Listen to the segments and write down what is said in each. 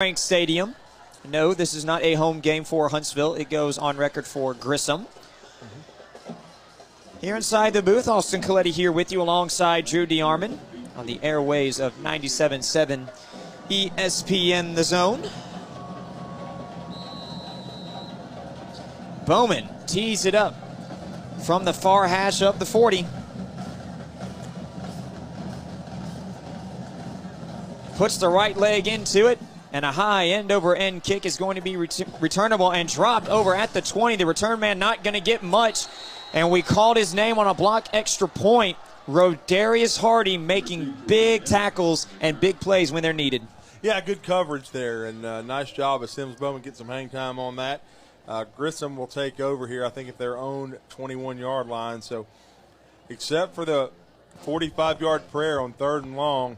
Frank Stadium. No, this is not a home game for Huntsville. It goes on record for Grissom. Here inside the booth, Austin Coletti here with you alongside Drew DeArmond on the airways of 97.7 ESPN The Zone. Bowman tees it up from the far hash of the 40. Puts the right leg into it, and a high end-over-end kick is going to be returnable and dropped over at the 20. The return man not going to get much, and we called his name on a block extra point. Rodarius Hardy making big tackles and big plays when they're needed. Yeah, good coverage there, and nice job of Sims Bowman getting some hang time on that. Grissom will take over here, I think, at their own 21-yard line. So except for the 45-yard prayer on 3rd and long,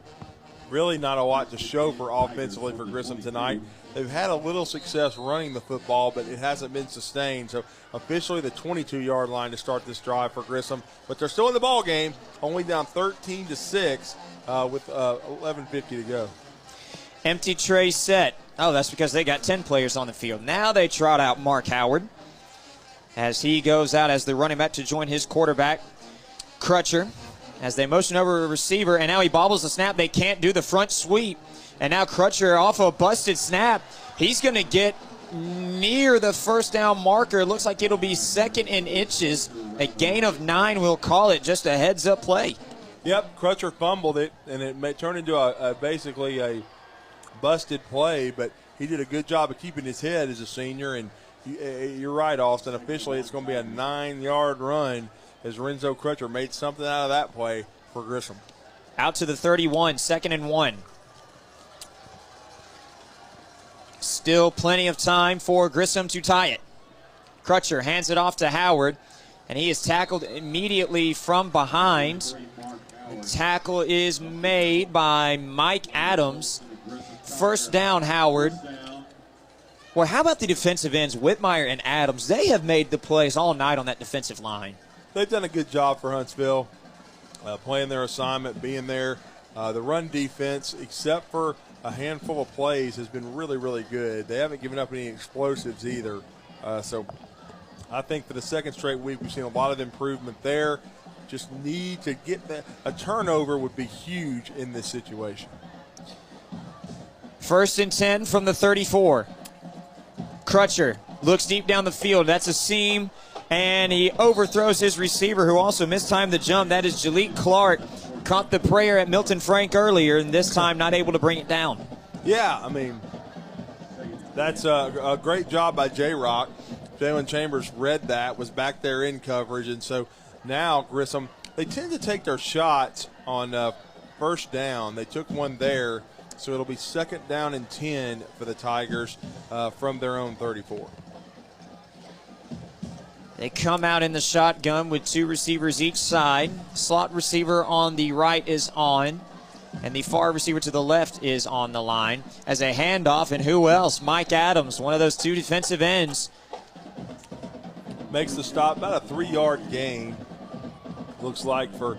really not a lot to show for offensively for Grissom tonight. They've had a little success running the football, but it hasn't been sustained. So officially the 22-yard line to start this drive for Grissom. But they're still in the ball game, only down 13-6 with 11:50 to go. Empty tray set. Oh, that's because they got 10 players on the field. Now they trot out Mark Howard as he goes out as the running back to join his quarterback, Crutcher, as they motion over a receiver, and now he bobbles the snap. They can't do the front sweep. And now Crutcher off a busted snap. He's going to get near the first down marker. It looks like it'll be 2nd and inches. A gain of 9, we'll call it. Just a heads-up play. Yep, Crutcher fumbled it, and it may turn into basically a busted play, but he did a good job of keeping his head as a senior. And you're right, Austin. Officially, it's going to be a 9-yard run as Renzo Crutcher made something out of that play for Grissom. Out to the 31, 2nd and 1. Still plenty of time for Grissom to tie it. Crutcher hands it off to Howard, and he is tackled immediately from behind. The tackle is made by Mike Adams. First down, Howard. Well, how about the defensive ends, Whitmire and Adams? They have made the plays all night on that defensive line. They've done a good job for Huntsville, playing their assignment, being there. The run defense, except for a handful of plays, has been really, really good. They haven't given up any explosives either. So I think for the second straight week, we've seen a lot of improvement there. Just need to get that. A turnover would be huge in this situation. 1st and 10 from the 34. Crutcher looks deep down the field. That's a seam, and he overthrows his receiver, who also mistimed the jump. That is Jaleel Clark. Caught the prayer at Milton Frank earlier, and this time not able to bring it down. Yeah, I mean, that's a great job by J-Rock. Jalen Chambers read that, was back there in coverage, and so now Grissom, they tend to take their shots on first down. They took one there, so it'll be 2nd down and 10 for the Tigers from their own 34. They come out in the shotgun with 2 receivers each side. Slot receiver on the right is on, and the far receiver to the left is on the line. As a handoff, and who else? Mike Adams, one of those 2 defensive ends. Makes the stop, about a 3-yard gain, looks like, for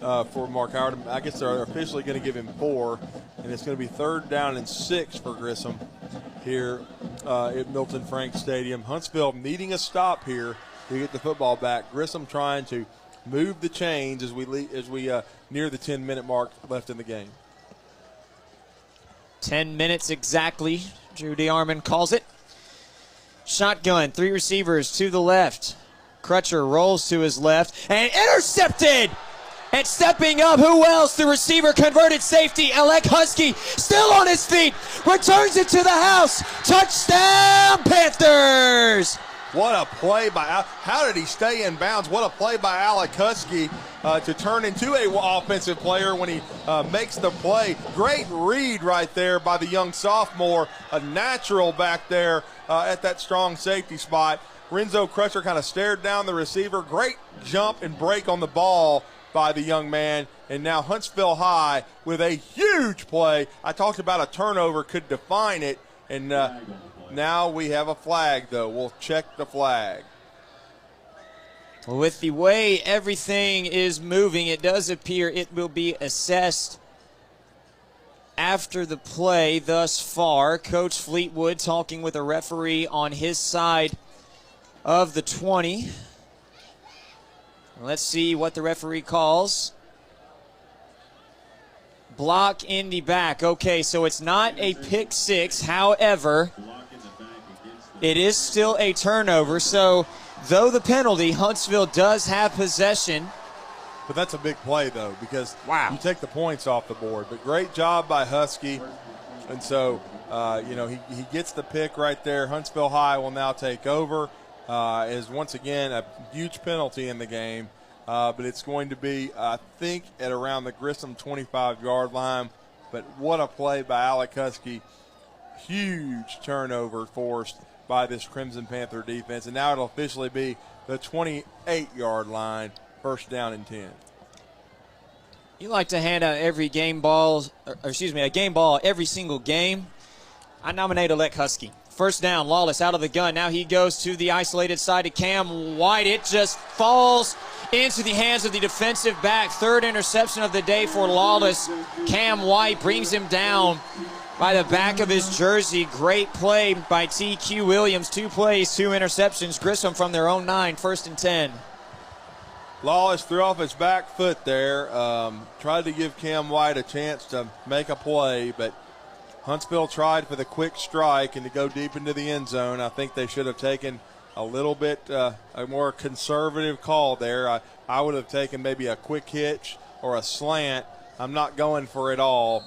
Mark Howard. I guess they're officially going to give him 4, and it's going to be 3rd down and 6 for Grissom here at Milton Frank Stadium. Huntsville needing a stop here to get the football back. Grissom trying to move the chains as we near the 10-minute mark left in the game. 10 minutes exactly, Drew DeArmond calls it. Shotgun, 3 receivers to the left. Crutcher rolls to his left and intercepted! And stepping up, who else? The receiver, converted safety, Alec Husky, still on his feet, returns it to the house. Touchdown, Panthers! What a play by how did he stay in bounds? What a play by Alec Husky to turn into a offensive player when he makes the play. Great read right there by the young sophomore, a natural back there at that strong safety spot. Renzo Crutcher kind of stared down the receiver. Great jump and break on the ball by the young man, and now Huntsville High with a huge play. I talked about a turnover could define it, and now we have a flag, though. We'll check the flag. With the way everything is moving, it does appear it will be assessed after the play thus far. Coach Fleetwood talking with a referee on his side of the 20. Let's see what the referee calls. Block in the back. Okay, so it's not a pick six. However, it is still a turnover. So, though the penalty, Huntsville does have possession. But that's a big play, though, because wow, you take the points off the board. But great job by Husky. And so, he gets the pick right there. Huntsville High will now take over. Is once again a huge penalty in the game. But it's going to be, I think, at around the Grissom 25-yard line. But what a play by Alec Husky. Huge turnover forced by this Crimson Panther defense. And now it'll officially be the 28-yard line, first down and 10. You like to hand out every game ball, a game ball every single game. I nominate Alec Husky. First down, Lawless out of the gun. Now he goes to the isolated side to Cam White. It just falls into the hands of the defensive back. Third interception of the day for Lawless. Cam White brings him down by the back of his jersey. Great play by T.Q. Williams. 2 plays, 2 interceptions. Grissom from their own 9, first and 10. Lawless threw off his back foot there. Tried to give Cam White a chance to make a play, but Huntsville tried for the quick strike and to go deep into the end zone. I think they should have taken a little bit a more conservative call there. I would have taken maybe a quick hitch or a slant. I'm not going for it all.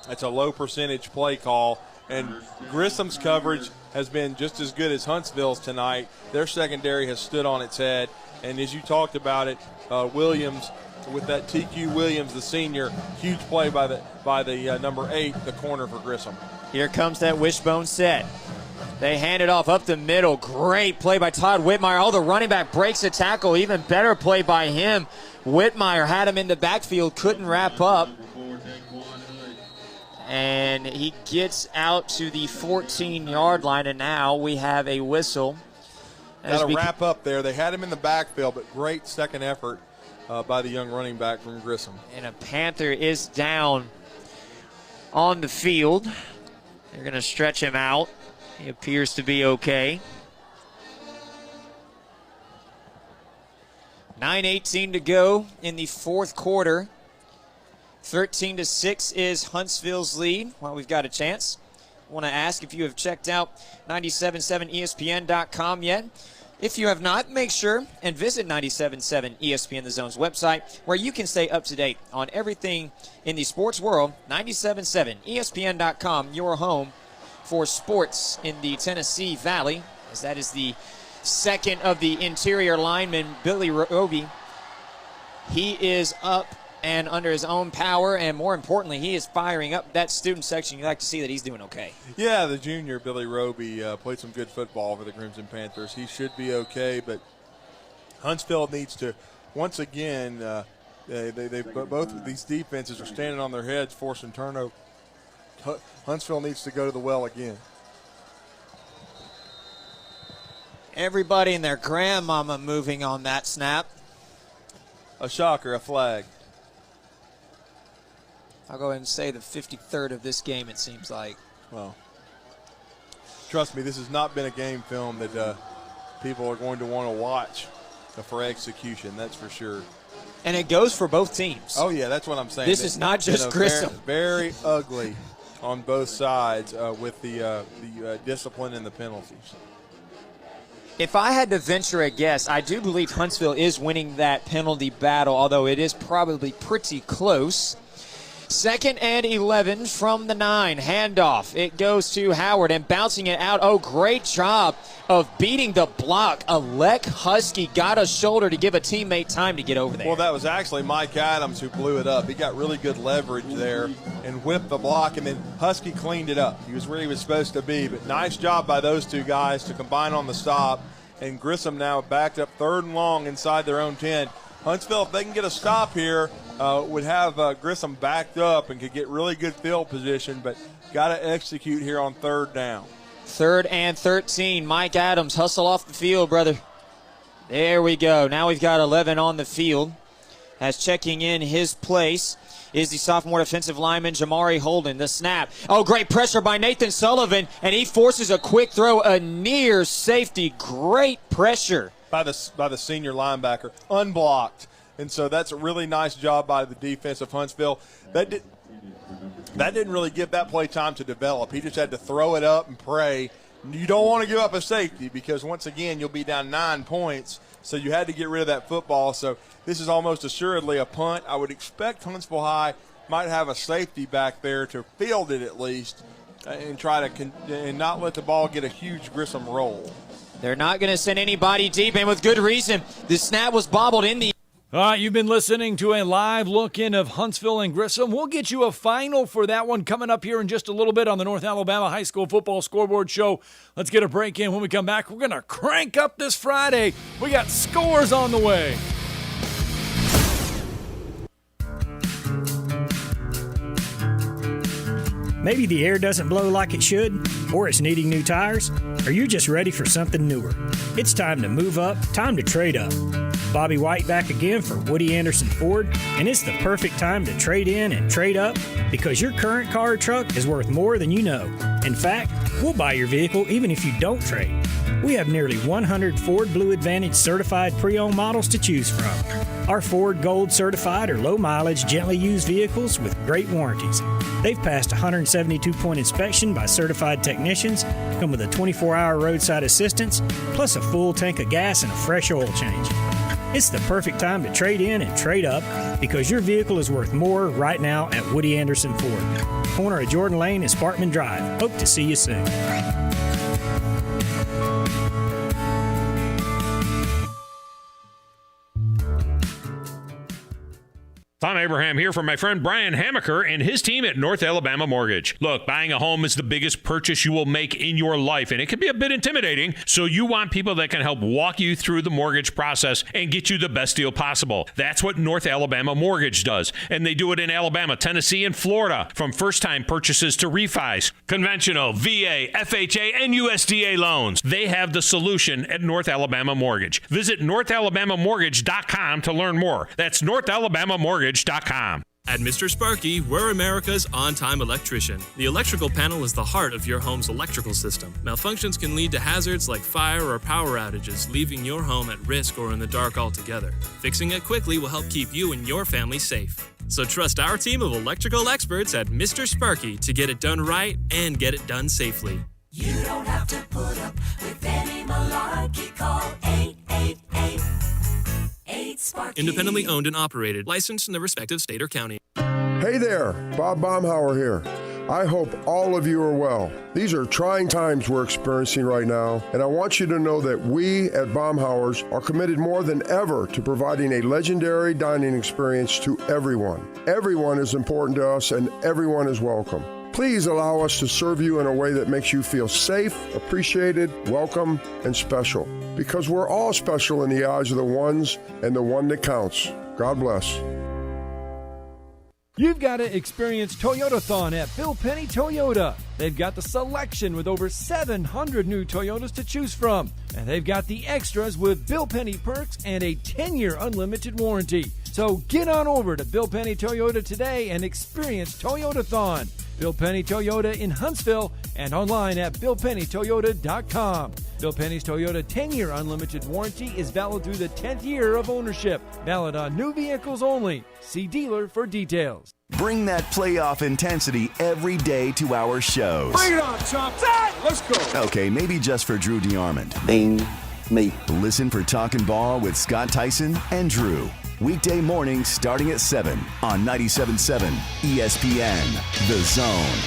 It's a low percentage play call. And Grissom's coverage has been just as good as Huntsville's tonight. Their secondary has stood on its head. And as you talked about it, Williams, with that T.Q. Williams, the senior, huge play by the number 8, the corner for Grissom. Here comes that wishbone set. They hand it off up the middle. Great play by Todd Whitmire. Oh, the running back breaks a tackle. Even better play by him. Whitmire had him in the backfield, couldn't wrap up. And he gets out to the 14-yard line, and now we have a whistle. Got to wrap up there. They had him in the backfield, but great second effort by the young running back from Grissom. And a Panther is down on the field. They're going to stretch him out. He appears to be okay. 9:18 to go in the fourth quarter. 13-6 is Huntsville's lead. Well, we've got a chance. I want to ask if you have checked out 977ESPN.com yet. If you have not, make sure and visit 977 ESPN The Zone's website, where you can stay up to date on everything in the sports world. 977 ESPN.com, your home for sports in the Tennessee Valley, as that is the second of the interior linemen, Billy Roby. He is up and under his own power, and more importantly, he is firing up that student section. You like to see that he's doing okay. Yeah, the junior, Billy Roby, played some good football for the Crimson Panthers. He should be okay, but Huntsville needs to, once again, both of these defenses are standing on their heads, forcing turnover. Huntsville needs to go to the well again. Everybody and their grandmama moving on that snap. A shocker, a flag. I'll go ahead and say the 53rd of this game, it seems like. Well, trust me, this has not been a game film that people are going to want to watch for execution, that's for sure. And it goes for both teams. Oh, yeah, that's what I'm saying. This is not just Grissom. Very ugly on both sides with the discipline and the penalties. If I had to venture a guess, I do believe Huntsville is winning that penalty battle, although it is probably pretty close. 2nd and 11 from the 9. Handoff. It goes to Howard and bouncing it out. Oh, great job of beating the block. Alec Husky got a shoulder to give a teammate time to get over there. Well, that was actually Mike Adams who blew it up. He got really good leverage there and whipped the block, and then Husky cleaned it up. He was where he was supposed to be, but nice job by those two guys to combine on the stop. And Grissom now backed up 3rd and long inside their own 10. Huntsville, if they can get a stop here, would have Grissom backed up and could get really good field position, but got to execute here on 3rd down. 3rd and 13. Mike Adams, hustle off the field, brother. There we go. Now we've got 11 on the field. As checking in his place is the sophomore defensive lineman, Jamari Holden. The snap. Oh, great pressure by Nathan Sullivan, and he forces a quick throw, a near safety. Great pressure by the senior linebacker, unblocked. And so that's a really nice job by the defense of Huntsville. That didn't really give that play time to develop. He just had to throw it up and pray. You don't want to give up a safety because, once again, you'll be down 9 points. So you had to get rid of that football. So this is almost assuredly a punt. I would expect Huntsville High might have a safety back there to field it at least and try to and not let the ball get a huge Grissom roll. They're not going to send anybody deep, and with good reason. The snap was bobbled in the. All right, you've been listening to a live look-in of Huntsville and Grissom. We'll get you a final for that one coming up here in just a little bit on the North Alabama High School Football Scoreboard Show. Let's get a break in. When we come back, we're going to crank up this Friday. We got scores on the way. Maybe the air doesn't blow like it should, or it's needing new tires, or you're just ready for something newer. It's time to move up, time to trade up. Bobby White back again for Woody Anderson Ford, and it's the perfect time to trade in and trade up because your current car or truck is worth more than you know. In fact, we'll buy your vehicle even if you don't trade. We have nearly 100 Ford Blue Advantage certified pre-owned models to choose from. Our Ford Gold certified or low mileage, gently used vehicles with great warranties. They've passed a 172-point inspection by certified technicians, come with a 24-hour roadside assistance, plus a full tank of gas and a fresh oil change. It's the perfect time to trade in and trade up because your vehicle is worth more right now at Woody Anderson Ford. Corner of Jordan Lane and Sparkman Drive. Hope to see you soon. Tom Abraham here from my friend Brian Hamaker and his team at North Alabama Mortgage. Look, buying a home is the biggest purchase you will make in your life, and it can be a bit intimidating, so you want people that can help walk you through the mortgage process and get you the best deal possible. That's what North Alabama Mortgage does, and they do it in Alabama, Tennessee, and Florida, from first-time purchases to refis, conventional, VA, FHA, and USDA loans. They have the solution at North Alabama Mortgage. Visit NorthAlabamaMortgage.com to learn more. That's NorthAlabamaMortgage.com. At Mr. Sparky, we're America's on-time electrician. The electrical panel is the heart of your home's electrical system. Malfunctions can lead to hazards like fire or power outages, leaving your home at risk or in the dark altogether. Fixing it quickly will help keep you and your family safe. So trust our team of electrical experts at Mr. Sparky to get it done right and get it done safely. You don't have to put up with any malarkey. Call 888. Independently owned and operated, licensed in the respective state or county. Hey there, Bob Baumhauer here. I hope all of you are well. These are trying times we're experiencing right now, and I want you to know that we at Baumhauer's are committed more than ever to providing a legendary dining experience to everyone. Everyone is important to us, and everyone is welcome. Please allow us to serve you in a way that makes you feel safe, appreciated, welcome, and special. Because we're all special in the eyes of the ones and the one that counts. God bless. You've got to experience Toyotathon at Bill Penny Toyota. They've got the selection with over 700 new Toyotas to choose from. And they've got the extras with Bill Penny perks and a 10-year unlimited warranty. So get on over to Bill Penny Toyota today and experience Toyotathon. Bill Penny Toyota in Huntsville and online at BillPennyToyota.com. Bill Penny's Toyota 10-year unlimited warranty is valid through the 10th year of ownership. Valid on new vehicles only. See dealer for details. Bring that playoff intensity every day to our shows. Bring it on, Chomps. Let's go. Okay, maybe just for Drew DeArmond. Ding, me. Listen for Talkin' Ball with Scott Tyson and Drew. Weekday mornings starting at 7 on 97.7 ESPN, The Zone.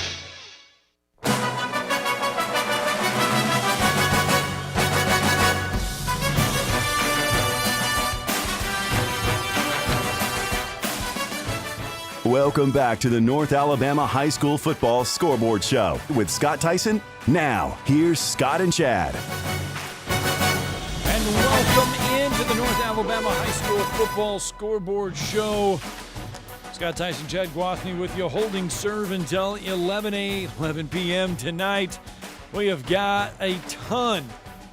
Welcome back to the North Alabama High School Football Scoreboard Show with Scott Tyson. Now, here's Scott and Chad. And welcome into the North Alabama High School Football Scoreboard Show. Scott Tyson, Chad Guathny with you, holding serve until 11 p.m. tonight. We have got a ton,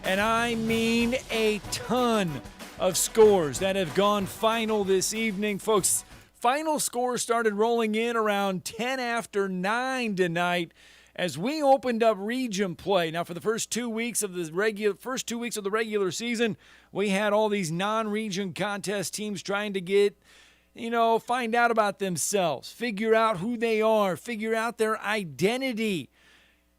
and I mean a ton, of scores that have gone final this evening. Folks, final score started rolling in around 10 after 9 tonight as we opened up region play. Now, for the first 2 weeks of the regular season, we had all these non-region contest teams trying to get, find out about themselves, figure out who they are, figure out their identity.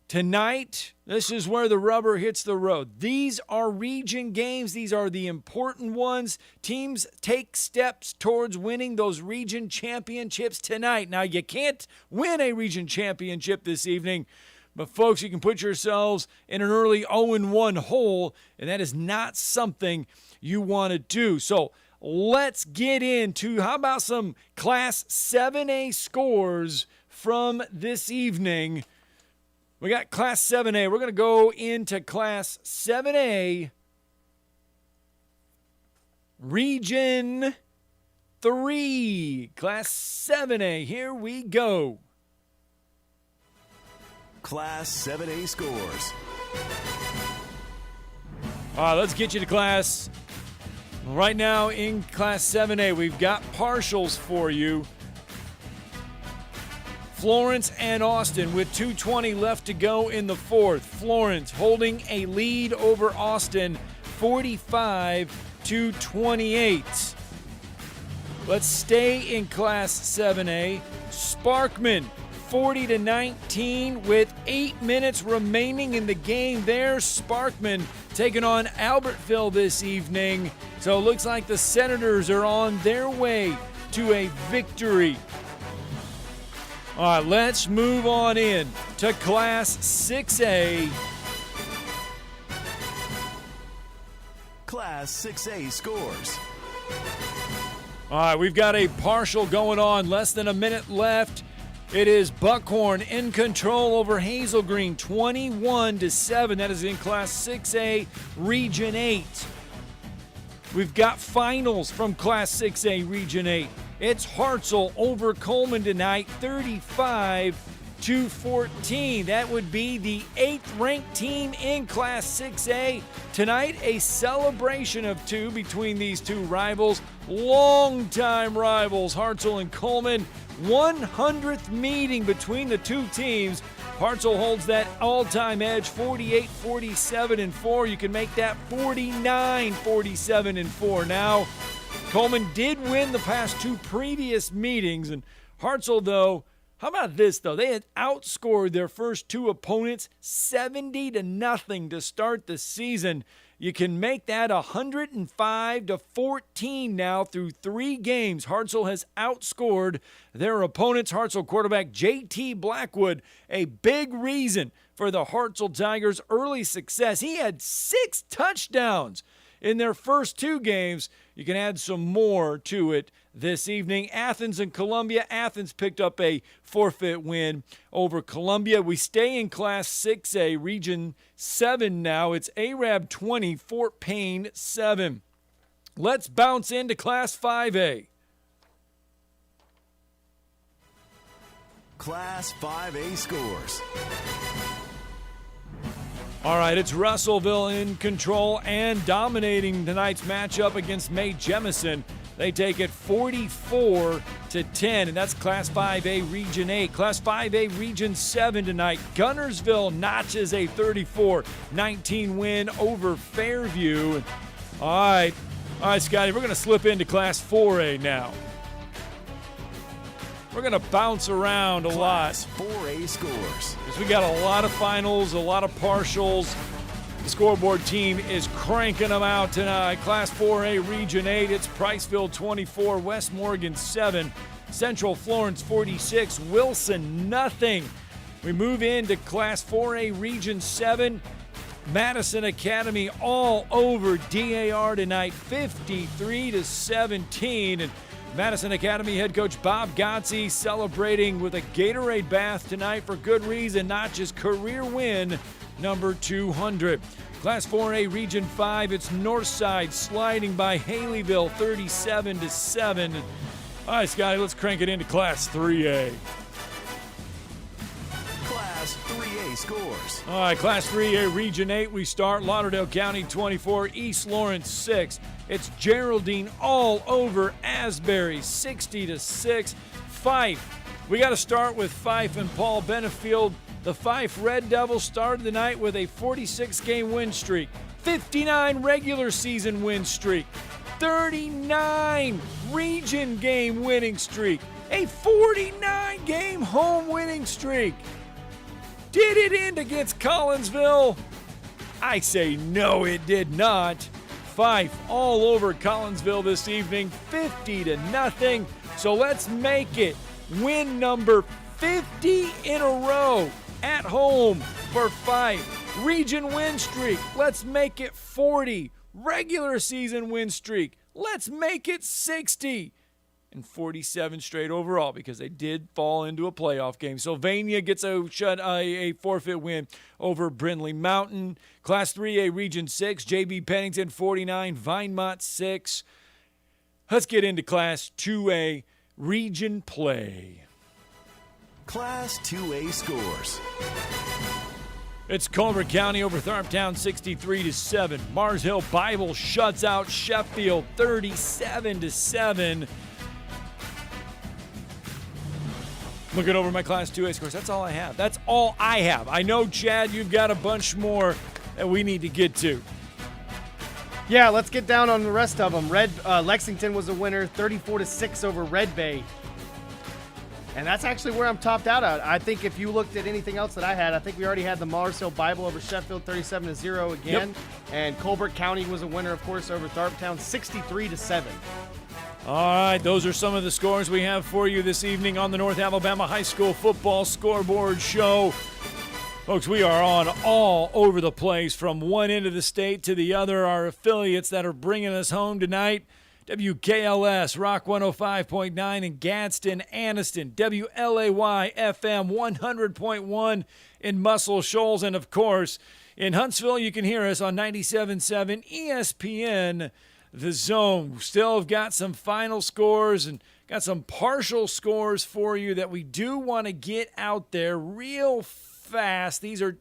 Tonight, this is where the rubber hits the road. These are region games. These are the important ones. Teams take steps towards winning those region championships tonight. Now, you can't win a region championship this evening, but folks, you can put yourselves in an early 0-1 hole, and that is not something you want to do. So let's get into, how about some Class 7A scores from this evening? We got Class 7A. We're going to go into Class 7A, Region 3. Class 7A, here we go. Class 7A scores. All right, let's get you to class. Right now in Class 7A, we've got partials for you. Florence and Austin with 2:20 left to go in the fourth. Florence holding a lead over Austin, 45-28. Let's stay in Class 7A. Sparkman, 40-19 with 8 minutes remaining in the game there. Sparkman taking on Albertville this evening. So it looks like the Senators are on their way to a victory. All right, let's move on in to Class 6A. Class 6A scores. All right, we've got a partial going on, less than a minute left. It is Buckhorn in control over Hazel Green, 21-7. That is in Class 6A, Region 8. We've got finals from Class 6A, Region 8. It's Hartzell over Coleman tonight, 35-14. That would be the 8th-ranked team in Class 6A. Tonight, a celebration of two between these two rivals, longtime rivals, Hartzell and Coleman. 100th meeting between the two teams. Hartzell holds that all-time edge, 48-47-4. You can make that 49-47-4 now. Coleman did win the past two previous meetings, and Hartzell, though, how about this, though? They had outscored their first two opponents 70-0 to start the season. You can make that 105-14 now through 3 games. Hartzell has outscored their opponents. Hartzell quarterback J.T. Blackwood, a big reason for the Hartzell Tigers' early success. He had 6 touchdowns in their first 2 games. You can add some more to it this evening. Athens and Columbia. Athens picked up a forfeit win over Columbia. We stay in Class 6A, Region 7 now. It's Arab 20, Fort Payne 7. Let's bounce into Class 5A. Class 5A scores. All right, it's Russellville in control and dominating tonight's matchup against May Jemison. They take it 44-10, and that's Class 5A Region 8. Class 5A Region 7 tonight. Gunnersville notches a 34-19 win over Fairview. All right, Scotty, we're going to slip into Class 4A now. We're going to bounce around a lot. Class 4A scores. Because we got a lot of finals, a lot of partials. The scoreboard team is cranking them out tonight. Class 4A Region 8, it's Priceville 24, West Morgan 7, Central Florence 46, Wilson nothing. We move into Class 4A Region 7. Madison Academy all over DAR tonight, 53-17. And Madison Academy head coach Bob Gotze celebrating with a Gatorade bath tonight for good reason, not just career win number 200. Class 4A Region 5, it's Northside sliding by Haleyville 37-7. All right, Scotty, let's crank it into Class 3A. Class 3A scores. All right, Class 3A Region 8, we start. Lauderdale County 24, East Lawrence 6. It's Geraldine all over Asbury, 60-6. Fife, we got to start with Fife and Paul Benefield. The Fife Red Devils started the night with a 46-game win streak, 59 regular season win streak, 39 region game winning streak, a 49-game home winning streak. Did it end against Collinsville? I say no, it did not. Fife all over Collinsville this evening, 50-0. So let's make it win number 50 in a row at home for Fife. Region win streak, let's make it 40. Regular season win streak, let's make it 60. And 47 straight overall because they did fall into a playoff game. Sylvania gets a forfeit win over Brindley Mountain. Class 3A Region 6, JB Pennington 49, Vinemont 6. Let's get into Class 2A Region play. Class 2A scores. It's Colbert County over Tharptown 63-7. Mars Hill Bible shuts out Sheffield 37-7. Looking over my Class 2A scores, that's all I have. That's all I have. I know, Chad, you've got a bunch more that we need to get to. Yeah, let's get down on the rest of them. Lexington was a winner, 34-6 over Red Bay. And that's actually where I'm topped out at. I think if you looked at anything else that I had, I think we already had the Mars Hill Bible over Sheffield 37-0 again. Yep. And Colbert County was a winner, of course, over Tharptown 63-7. All right, those are some of the scores we have for you this evening on the North Alabama High School Football Scoreboard Show. Folks, we are on all over the place from one end of the state to the other. Our affiliates that are bringing us home tonight: WKLS, Rock 105.9 in Gadsden, Anniston, WLAY FM 100.1 in Muscle Shoals, and of course, in Huntsville, you can hear us on 97.7 ESPN, The Zone. Still have got some final scores and got some partial scores for you that we do want to get out there real fast. These are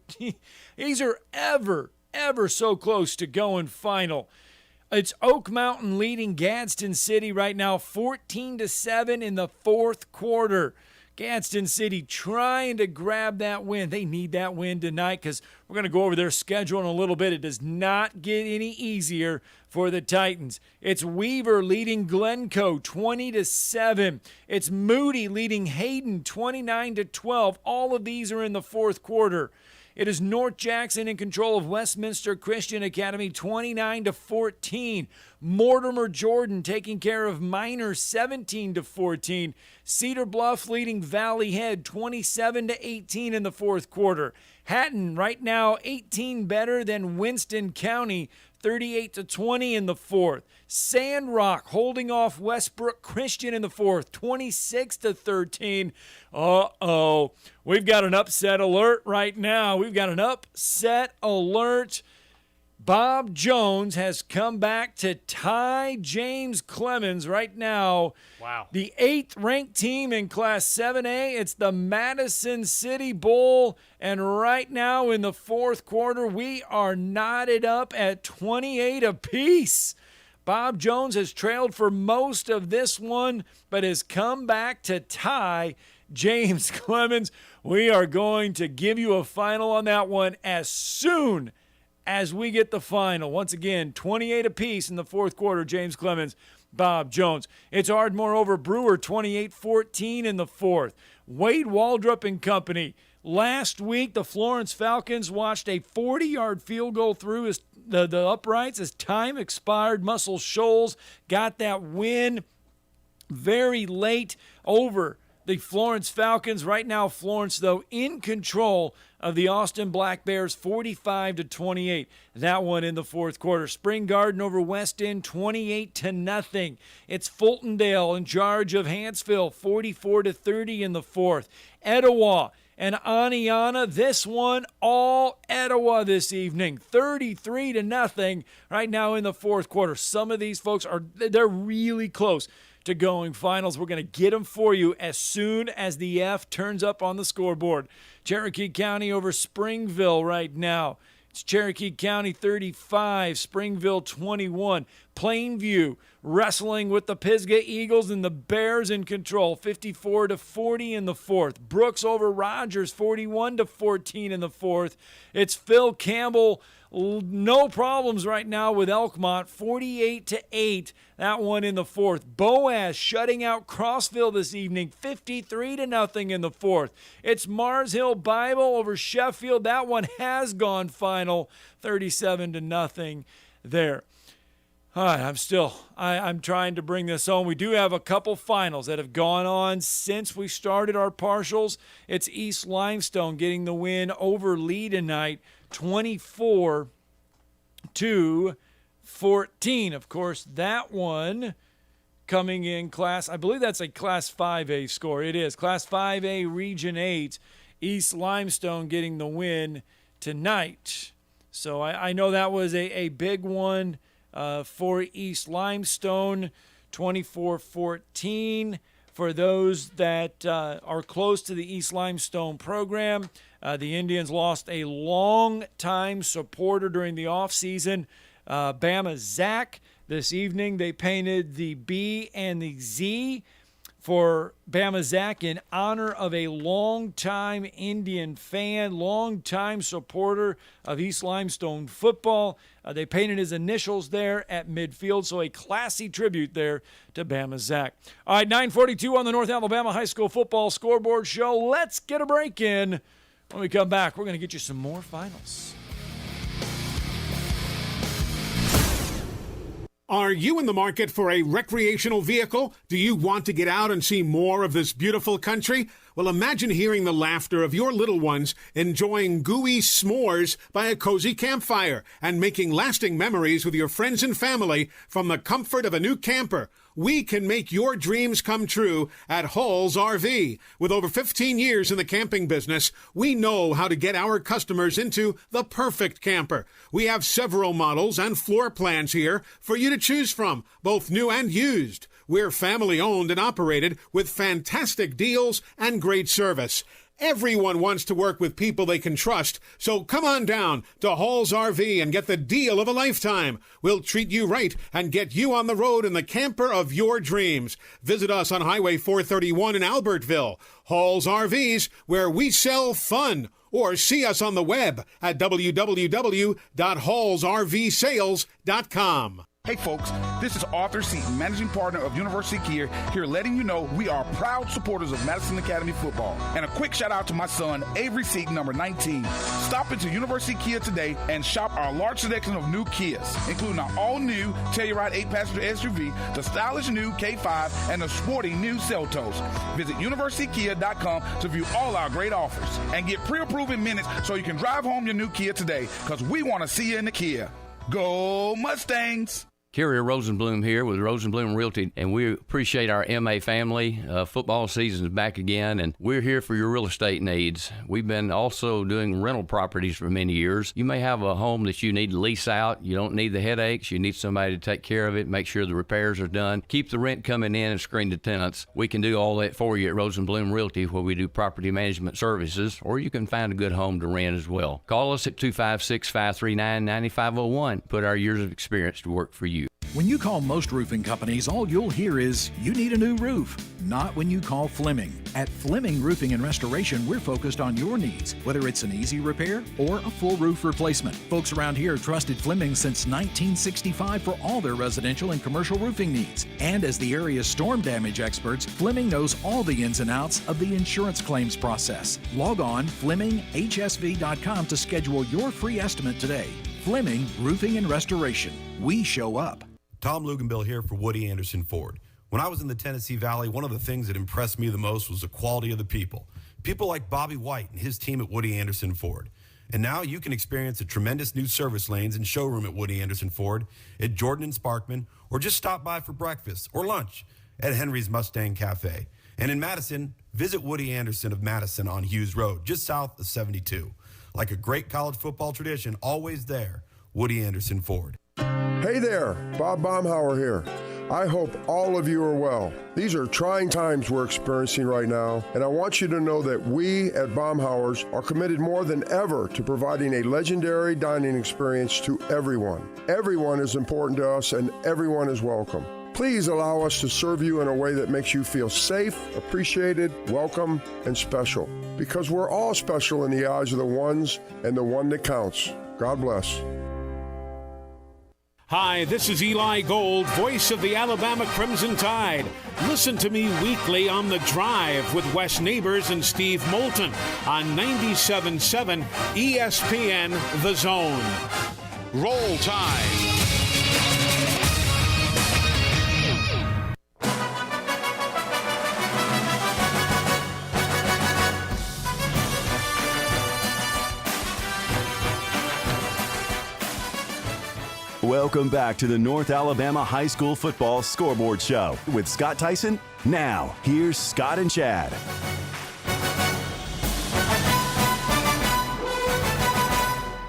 ever so close to going final. It's Oak Mountain leading Gadsden City right now 14-7 in the fourth quarter. Gadsden City trying to grab that win. They need that win tonight because we're going to go over their schedule in a little bit. It does not get any easier for the Titans. It's Weaver leading Glencoe 20-7. It's Moody leading Hayden 29-12. All of these are in the fourth quarter. It is North Jackson in control of Westminster Christian Academy 29-14. Mortimer Jordan taking care of Minor 17-14. Cedar Bluff leading Valley Head 27-18 in the fourth quarter. Hatton right now 18 better than Winston County 38-20 in the fourth. Sandrock holding off Westbrook Christian in the fourth, 26-13. Uh-oh. We've got an upset alert right now. We've got an upset alert. Bob Jones has come back to tie James Clemens right now. Wow. The 8th ranked team in Class 7A. It's the Madison City Bowl. And right now in the fourth quarter, we are knotted up at 28 apiece. Bob Jones has trailed for most of this one, but has come back to tie James Clemens. We are going to give you a final on that one as soon as we get the final. Once again, 28 apiece in the fourth quarter, James Clemens, Bob Jones. It's Ardmore over Brewer, 28-14 in the fourth. Wade Waldrop and company. Last week, the Florence Falcons watched a 40-yard field goal through the uprights as time expired. Muscle Shoals got that win very late over the Florence Falcons. Right now, Florence, though, in control of the Austin Black Bears, 45-28. That one in the fourth quarter. Spring Garden over West End, 28-0. It's Fultondale in charge of Hanceville, 44-30 in the fourth. Etowah and Aniana, this one all Etowah this evening, 33-0 right now in the fourth quarter. Some of these folks they're really close to going finals. We're going to get them for you as soon as the F turns up on the scoreboard. Cherokee County over Springville right now. It's Cherokee County 35, Springville 21. Plainview wrestling with the Pisgah Eagles and the Bears in control, 54-40 in the fourth. Brooks over Rogers, 41-14 in the fourth. It's Phil Campbell, no problems right now with Elkmont, 48-8. That one in the fourth. Boaz shutting out Crossville this evening, 53-0 in the fourth. It's Mars Hill Bible over Sheffield. That one has gone final, 37-0 there. All right, I'm trying to bring this home. We do have a couple finals that have gone on since we started our partials. It's East Limestone getting the win over Lee tonight, 24-14. Of course, that one coming in class, I believe that's a Class 5A score. It is. Class 5A Region 8, East Limestone getting the win tonight. So I know that was a big one for East Limestone, 24-14. For those that are close to the East Limestone program, the Indians lost a long-time supporter during the offseason, Bama Zach. This evening they painted the B and the Z for Bama Zach in honor of a longtime Indian fan, longtime supporter of East Limestone football. They painted his initials there at midfield, so a classy tribute there to Bama Zach. All right, 9:42 on the North Alabama High School Football Scoreboard Show. Let's get a break in. When we come back, we're going to get you some more finals. Are you in the market for a recreational vehicle? Do you want to get out and see more of this beautiful country? Well, imagine hearing the laughter of your little ones enjoying gooey s'mores by a cozy campfire and making lasting memories with your friends and family from the comfort of a new camper. We can make your dreams come true at Hall's RV. With over 15 years in the camping business, we know how to get our customers into the perfect camper. We have several models and floor plans here for you to choose from, both new and used. We're family-owned and operated with fantastic deals and great service. Everyone wants to work with people they can trust, so come on down to Hall's RV and get the deal of a lifetime. We'll treat you right and get you on the road in the camper of your dreams. Visit us on Highway 431 in Albertville. Hall's RVs, where we sell fun. Or see us on the web at www.hallsrvsales.com. Hey folks, this is Arthur Seaton, managing partner of University Kia, here letting you know we are proud supporters of Madison Academy football. And a quick shout out to my son, Avery Seaton, number 19. Stop into University Kia today and shop our large selection of new Kias, including our all-new Telluride 8-passenger SUV, the stylish new K5, and the sporty new Seltos. Visit universitykia.com to view all our great offers and get pre-approved in minutes so you can drive home your new Kia today, because we want to see you in the Kia. Go Mustangs! Carrier Rosenblum here with Rosenblum Realty, and we appreciate our MA family. Football season is back again, and we're here for your real estate needs. We've been also doing rental properties for many years. You may have a home that you need to lease out. You don't need the headaches. You need somebody to take care of it, make sure the repairs are done, keep the rent coming in, and screen the tenants. We can do all that for you at Rosenblum Realty, where we do property management services, or you can find a good home to rent as well. Call us at 256-539-9501. Put our years of experience to work for you. When you call most roofing companies, all you'll hear is, you need a new roof. Not when you call Fleming. At Fleming Roofing and Restoration, we're focused on your needs, whether it's an easy repair or a full roof replacement. Folks around here trusted Fleming since 1965 for all their residential and commercial roofing needs. And as the area's storm damage experts, Fleming knows all the ins and outs of the insurance claims process. Log on FlemingHSV.com to schedule your free estimate today. Fleming Roofing and Restoration. We show up. Tom Luganbill here for Woody Anderson Ford. When I was in the Tennessee Valley, one of the things that impressed me the most was the quality of the people. People like Bobby White and his team at Woody Anderson Ford. And now you can experience the tremendous new service lanes and showroom at Woody Anderson Ford, at Jordan and Sparkman, or just stop by for breakfast or lunch at Henry's Mustang Cafe. And in Madison, visit Woody Anderson of Madison on Hughes Road, just south of 72. Like a great college football tradition, always there, Woody Anderson Ford. Hey there, Bob Baumhauer here. I hope all of you are well. These are trying times we're experiencing right now, and I want you to know that we at Baumhauer's are committed more than ever to providing a legendary dining experience to everyone. Everyone is important to us, and everyone is welcome. Please allow us to serve you in a way that makes you feel safe, appreciated, welcome, and special. Because we're all special in the eyes of the ones and the one that counts. God bless. Hi, this is Eli Gold, voice of the Alabama Crimson Tide. Listen to me weekly on The Drive with Wes Neighbors and Steve Moulton on 97.7 ESPN The Zone. Roll Tide. Welcome back to the North Alabama High School Football Scoreboard Show with Scott Tyson. Now, here's Scott and Chad.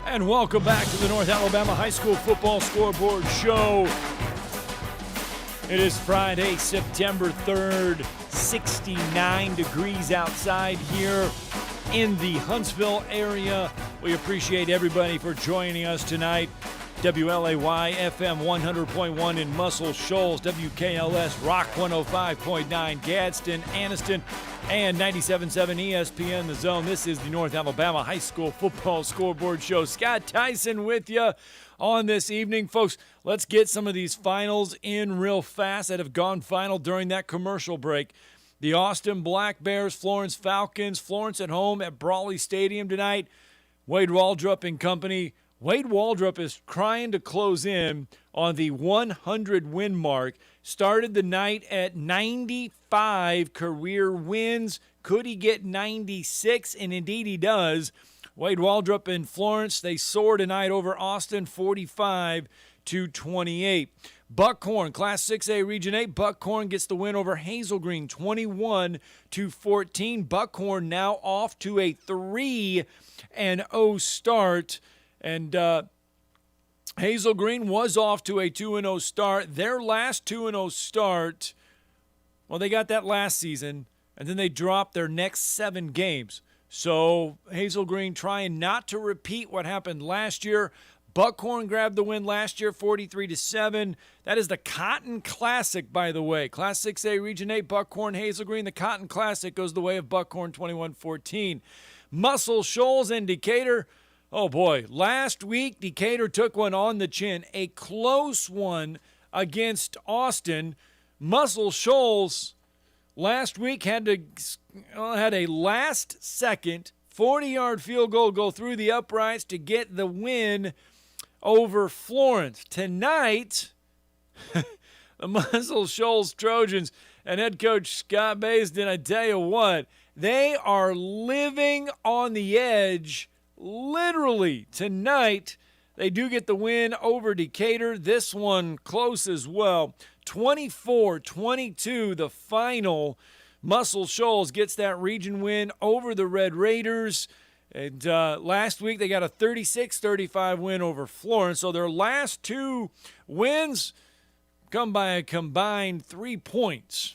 And welcome back to the North Alabama High School Football Scoreboard Show. It is Friday, September 3rd, 69 degrees outside here in the Huntsville area. We appreciate everybody for joining us tonight. WLAY FM 100.1 in Muscle Shoals, WKLS Rock 105.9 Gadsden, Anniston, and 97.7 ESPN The Zone. This is the North Alabama High School Football Scoreboard Show. Scott Tyson with you on this evening. Folks, let's get some of these finals in real fast that have gone final during that commercial break. The Austin Black Bears, Florence Falcons. Florence at home at Brawley Stadium tonight. Wade Waldrop and company. Wade Waldrop is trying to close in on the 100-win mark. Started the night at 95 career wins. Could he get 96? And indeed he does. Wade Waldrop and Florence, they soar tonight over Austin 45-28. Buckhorn, Class 6A Region 8. Buckhorn gets the win over Hazel Green 21-14. Buckhorn now off to a 3-0 start. And Hazel Green was off to a 2-0 start. Their last 2-0 start, well, they got that last season, and then they dropped their next 7 games. So Hazel Green trying not to repeat what happened last year. Buckhorn grabbed the win last year, 43-7. That is the Cotton Classic, by the way. Class 6A Region 8, Buckhorn, Hazel Green. The Cotton Classic goes the way of Buckhorn, 21-14. Muscle Shoals and Decatur. Oh, boy. Last week, Decatur took one on the chin. A close one against Austin. Muscle Shoals last week had a last-second 40-yard field goal go through the uprights to get the win over Florence. Tonight, the Muscle Shoals Trojans and head coach Scott Baisden, I tell you what, they are living on the edge. Literally, tonight, they do get the win over Decatur. This one close as well. 24-22, the final. Muscle Shoals gets that region win over the Red Raiders. And last week, they got a 36-35 win over Florence. So their last 2 wins come by a combined 3 points.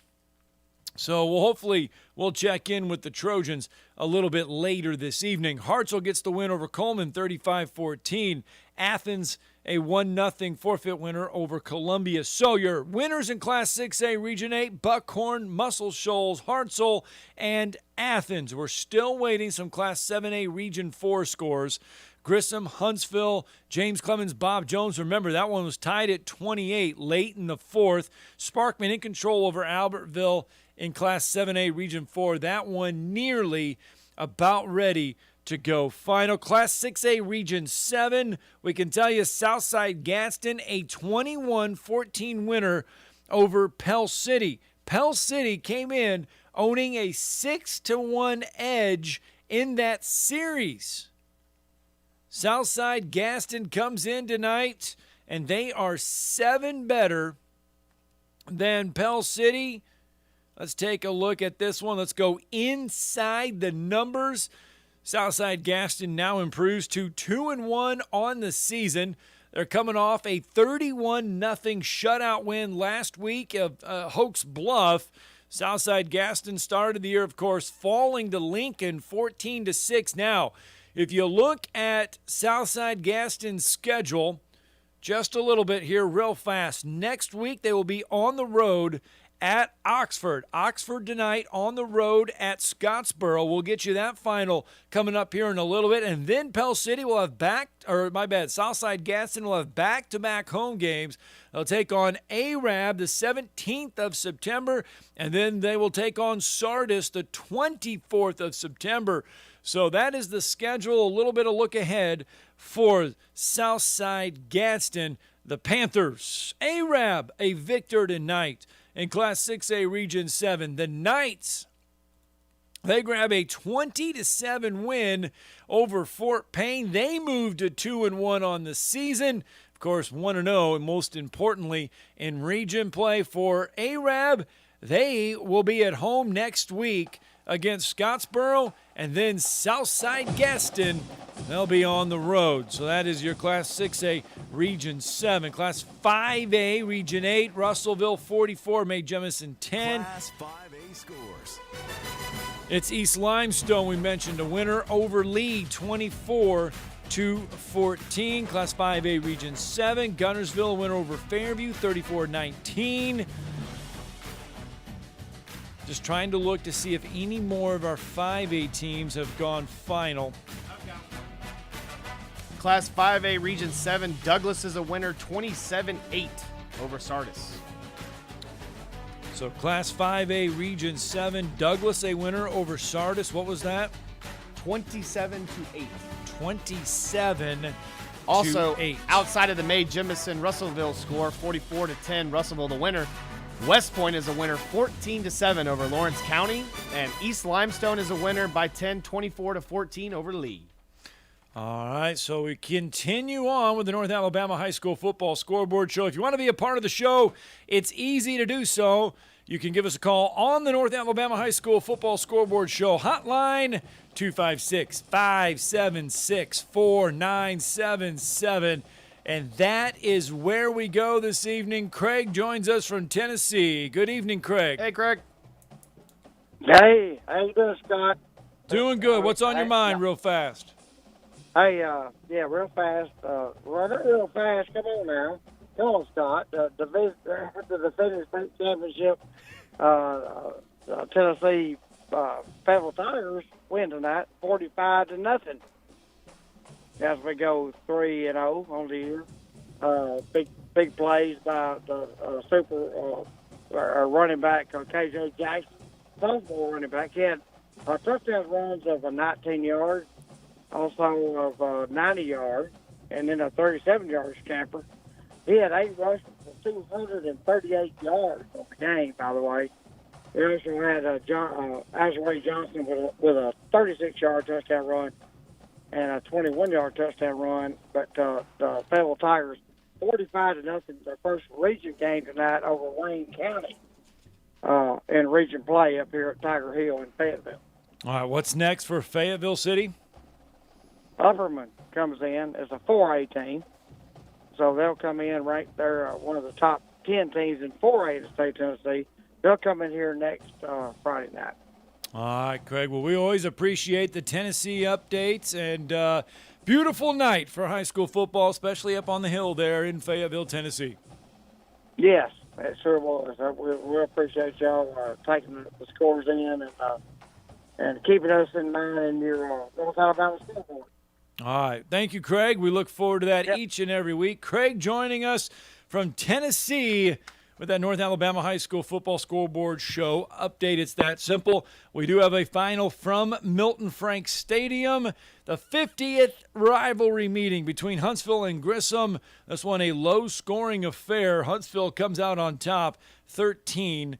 So hopefully we'll check in with the Trojans a little bit later this evening. Hartselle gets the win over Coleman, 35-14. Athens, a 1-0 forfeit winner over Columbia. So your winners in Class 6A Region 8, Buckhorn, Muscle Shoals, Hartselle, and Athens. We're still waiting some Class 7A Region 4 scores. Grissom, Huntsville, James Clemens, Bob Jones. Remember, that one was tied at 28 late in the 4th. Sparkman in control over Albertville in Class 7A Region 4. That one nearly about ready to go final. Class 6A Region 7, we can tell you Southside Gadsden, a 21-14 winner over Pell City. Pell City came in owning a 6-1 edge in that series. Southside Gadsden comes in tonight, and they are 7 better than Pell City. Let's take a look at this one. Let's go inside the numbers. Southside Gadsden now improves to 2-1 on the season. They're coming off a 31-0 shutout win last week of Hoax Bluff. Southside Gaston started the year, of course, falling to Lincoln 14-6. Now, if you look at Southside Gaston's schedule, just a little bit here real fast. Next week, they will be on the road at Oxford. Oxford tonight, on the road at Scottsboro. We'll get you that final coming up here in a little bit. And then Pell City will have Southside Gaston will have back-to-back home games. They'll take on Arab the 17th of September, and then they will take on Sardis the 24th of September. So that is the schedule, a little bit of look ahead for Southside Gaston. The Panthers, Arab, a victor tonight in Class 6A Region 7. The Knights, they grab a 20-7 win over Fort Payne. They moved to 2-1 on the season. Of course, 1-0, and most importantly, in region play for Arab, they will be at home next week against Scottsboro, and then Southside Gaston, they'll be on the road. So that is your Class 6A Region 7. Class 5A Region 8, Russellville 44, May Jemison 10. Class 5A scores. It's East Limestone, we mentioned, a winner over Lee 24-14. Class 5A Region 7, Gunnersville a winner over Fairview 34-19. Just trying to look to see if any more of our 5A teams have gone final. Class 5A Region 7, Douglas is a winner 27-8 over Sardis. So Class 5A Region 7, Douglas a winner over Sardis. What was that? 27-8. 27-8. Also, outside of the May Jemison Russellville score, 44-10, Russellville the winner. West Point is a winner 14-7 over Lawrence County, and East Limestone is a winner by 10, 24-14 over Lee. All right, so we continue on with the North Alabama High School Football Scoreboard Show. If you want to be a part of the show, it's easy to do so. You can give us a call on the North Alabama High School Football Scoreboard Show hotline, 256-576-4977. And that is where we go this evening. Craig joins us from Tennessee. Good evening, Craig. Hey, Craig. Hey, how you doing, Scott? Doing good. What's on your mind real fast? Hey, real fast. Real fast. Come on now. Come on, Scott. The defending state championship, Tennessee Fayetteville Tigers win tonight, 45-0. As we go 3-0 on the year, big plays by the running back KJ Jackson, sophomore running back. He had touchdown runs of 19 yards, also of 90 yards, and then a 37-yard scamper. He had 8 rushes for 238 yards on the game. By the way, he also had Azalea Johnson with a 36-yard touchdown run and a 21-yard touchdown run, but the Fayetteville Tigers 45-0, their first region game tonight over Wayne County in region play up here at Tiger Hill in Fayetteville. All right, what's next for Fayetteville City? Upperman comes in as a 4A team, so they'll come in right there, one of the top 10 teams in 4A in the state of Tennessee. They'll come in here next Friday night. All right, Craig. Well, we always appreciate the Tennessee updates, and beautiful night for high school football, especially up on the hill there in Fayetteville, Tennessee. Yes, it sure was. We appreciate y'all taking the scores in and keeping us in mind in your North Alabama scoreboard. All right. Thank you, Craig. We look forward to that each and every week. Craig joining us from Tennessee with that North Alabama High School Football Scoreboard Show update. It's that simple. We do have a final from Milton Frank Stadium. The 50th rivalry meeting between Huntsville and Grissom. This one a low-scoring affair. Huntsville comes out on top 13-6.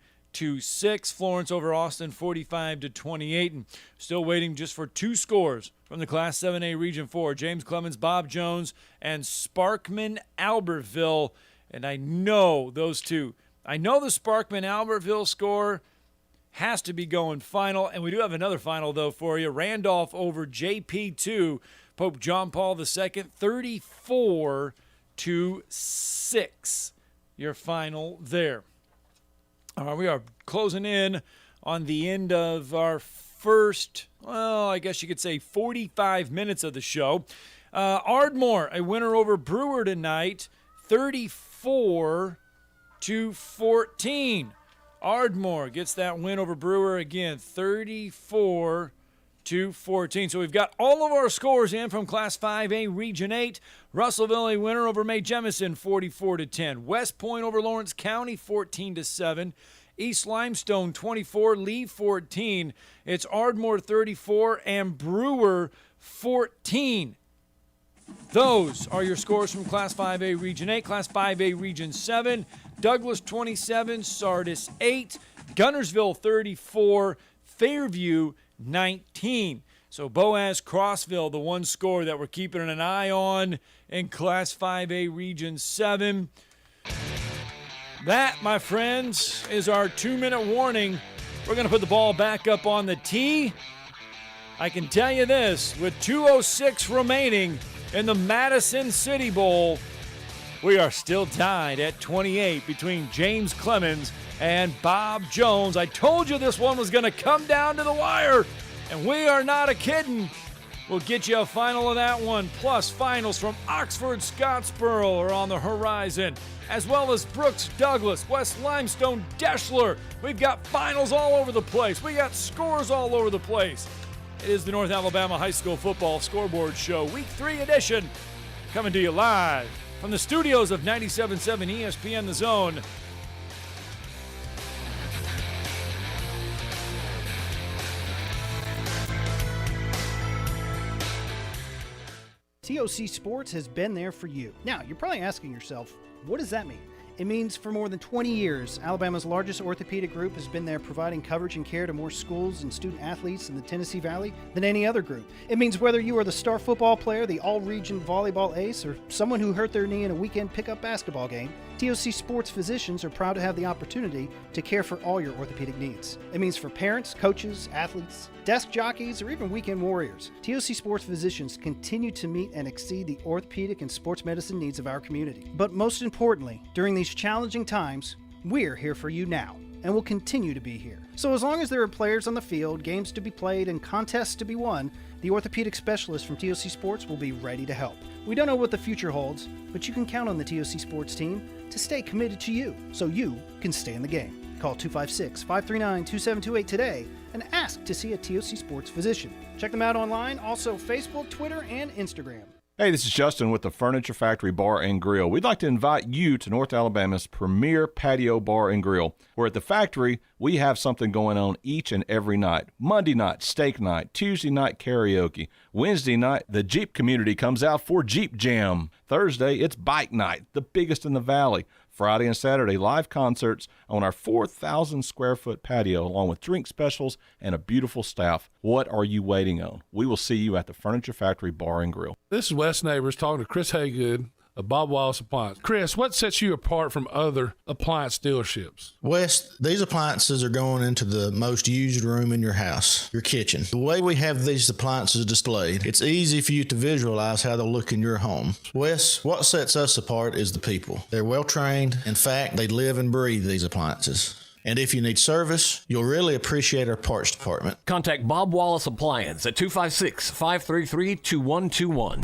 Florence over Austin 45-28. And still waiting just for 2 scores from the Class 7A Region 4. James Clemens, Bob Jones, and Sparkman Albertville. And I know those two. I know the Sparkman-Albertville score has to be going final. And we do have another final, though, for you. Randolph over JP2. Pope John Paul II, 34-10. 4-6. Your final there. We are closing in on the end of our first, well, I guess you could say 45 minutes of the show. Ardmore, a winner over Brewer tonight, 34-14. Ardmore gets that win over Brewer again, 34-14. So we've got all of our scores in from Class 5A Region 8. Russellville, a winner over Mae Jemison, 44-10. West Point over Lawrence County, 14-7. East Limestone, 24. Lee, 14. It's Ardmore, 34, and Brewer, 14. Those are your scores from Class 5A Region 8. Class 5A Region 7, Douglas 27, Sardis 8, Gunnersville 34, Fairview 19. So Boaz Crossville, the one score that we're keeping an eye on in Class 5A Region 7. That, my friends, is our 2-minute warning. We're going to put the ball back up on the tee. I can tell you this, with 2:06 remaining in the Madison City Bowl, we are still tied at 28 between James Clemens and Bob Jones. I told you this one was going to come down to the wire, and we are not a-kidding. We'll get you a final of that one, plus finals from Oxford Scottsboro are on the horizon, as well as Brooks Douglas, West Limestone Deschler. We've got finals all over the place. We got scores all over the place. It is the North Alabama High School Football Scoreboard Show, Week 3 edition, coming to you live from the studios of 97.7 ESPN The Zone. TOC Sports has been there for you. Now, you're probably asking yourself, what does that mean? It means for more than 20 years, Alabama's largest orthopedic group has been there providing coverage and care to more schools and student athletes in the Tennessee Valley than any other group. It means whether you are the star football player, the all-region volleyball ace, or someone who hurt their knee in a weekend pickup basketball game, TOC Sports physicians are proud to have the opportunity to care for all your orthopedic needs. It means for parents, coaches, athletes, desk jockeys, or even weekend warriors, TOC Sports physicians continue to meet and exceed the orthopedic and sports medicine needs of our community. But most importantly, during these challenging times, we're here for you now, and will continue to be here. So as long as there are players on the field, games to be played, and contests to be won, the orthopedic specialists from TOC Sports will be ready to help. We don't know what the future holds, but you can count on the TOC Sports team to stay committed to you, so you can stay in the game. Call 256-539-2728 today and ask to see a TOC Sports physician. Check them out online, also Facebook, Twitter, and Instagram. Hey, this is Justin with the Furniture Factory Bar and Grill. We'd like to invite you to North Alabama's premier patio bar and grill, where at the factory, we have something going on each and every night. Monday night, steak night. Tuesday night, karaoke. Wednesday night, the Jeep community comes out for Jeep Jam. Thursday, it's bike night, the biggest in the valley. Friday and Saturday, live concerts on our 4,000-square-foot patio, along with drink specials and a beautiful staff. What are you waiting on? We will see you at the Furniture Factory Bar and Grill. This is Wes Neighbors talking to Chris Haygood of Bob Wallace Appliance. Chris, what sets you apart from other appliance dealerships? Wes, these appliances are going into the most used room in your house, your kitchen. The way we have these appliances displayed, it's easy for you to visualize how they'll look in your home. Wes, what sets us apart is the people. They're well trained. In fact, they live and breathe these appliances. And if you need service, you'll really appreciate our parts department. Contact Bob Wallace Appliance at 256-533-2121.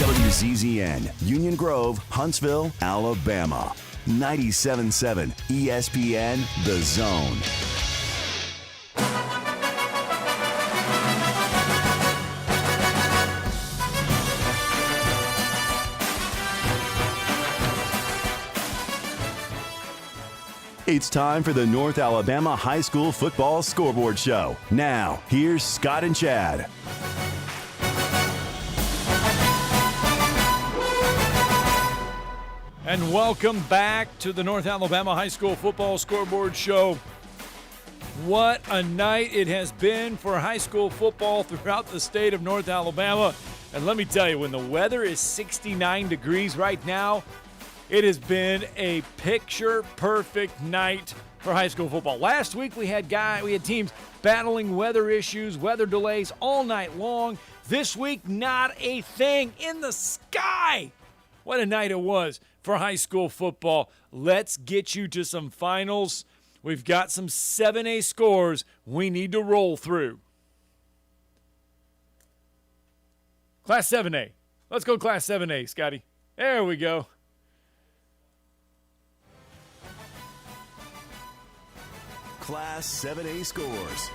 WZZN, Union Grove, Huntsville, Alabama. 97.7 ESPN, The Zone. It's time for the North Alabama High School Football Scoreboard Show. Now, here's Scott and Chad. And welcome back to the North Alabama High School Football Scoreboard Show. What a night it has been for high school football throughout the state of North Alabama. And let me tell you, when the weather is 69 degrees right now, it has been a picture-perfect night for high school football. Last week we had teams battling weather issues, weather delays all night long. This week, not a thing in the sky. What a night it was for high school football. Let's get you to some finals. We've got some 7A scores we need to roll through. Class 7A. Let's go Class 7A, Scotty. There we go. Class 7A scores.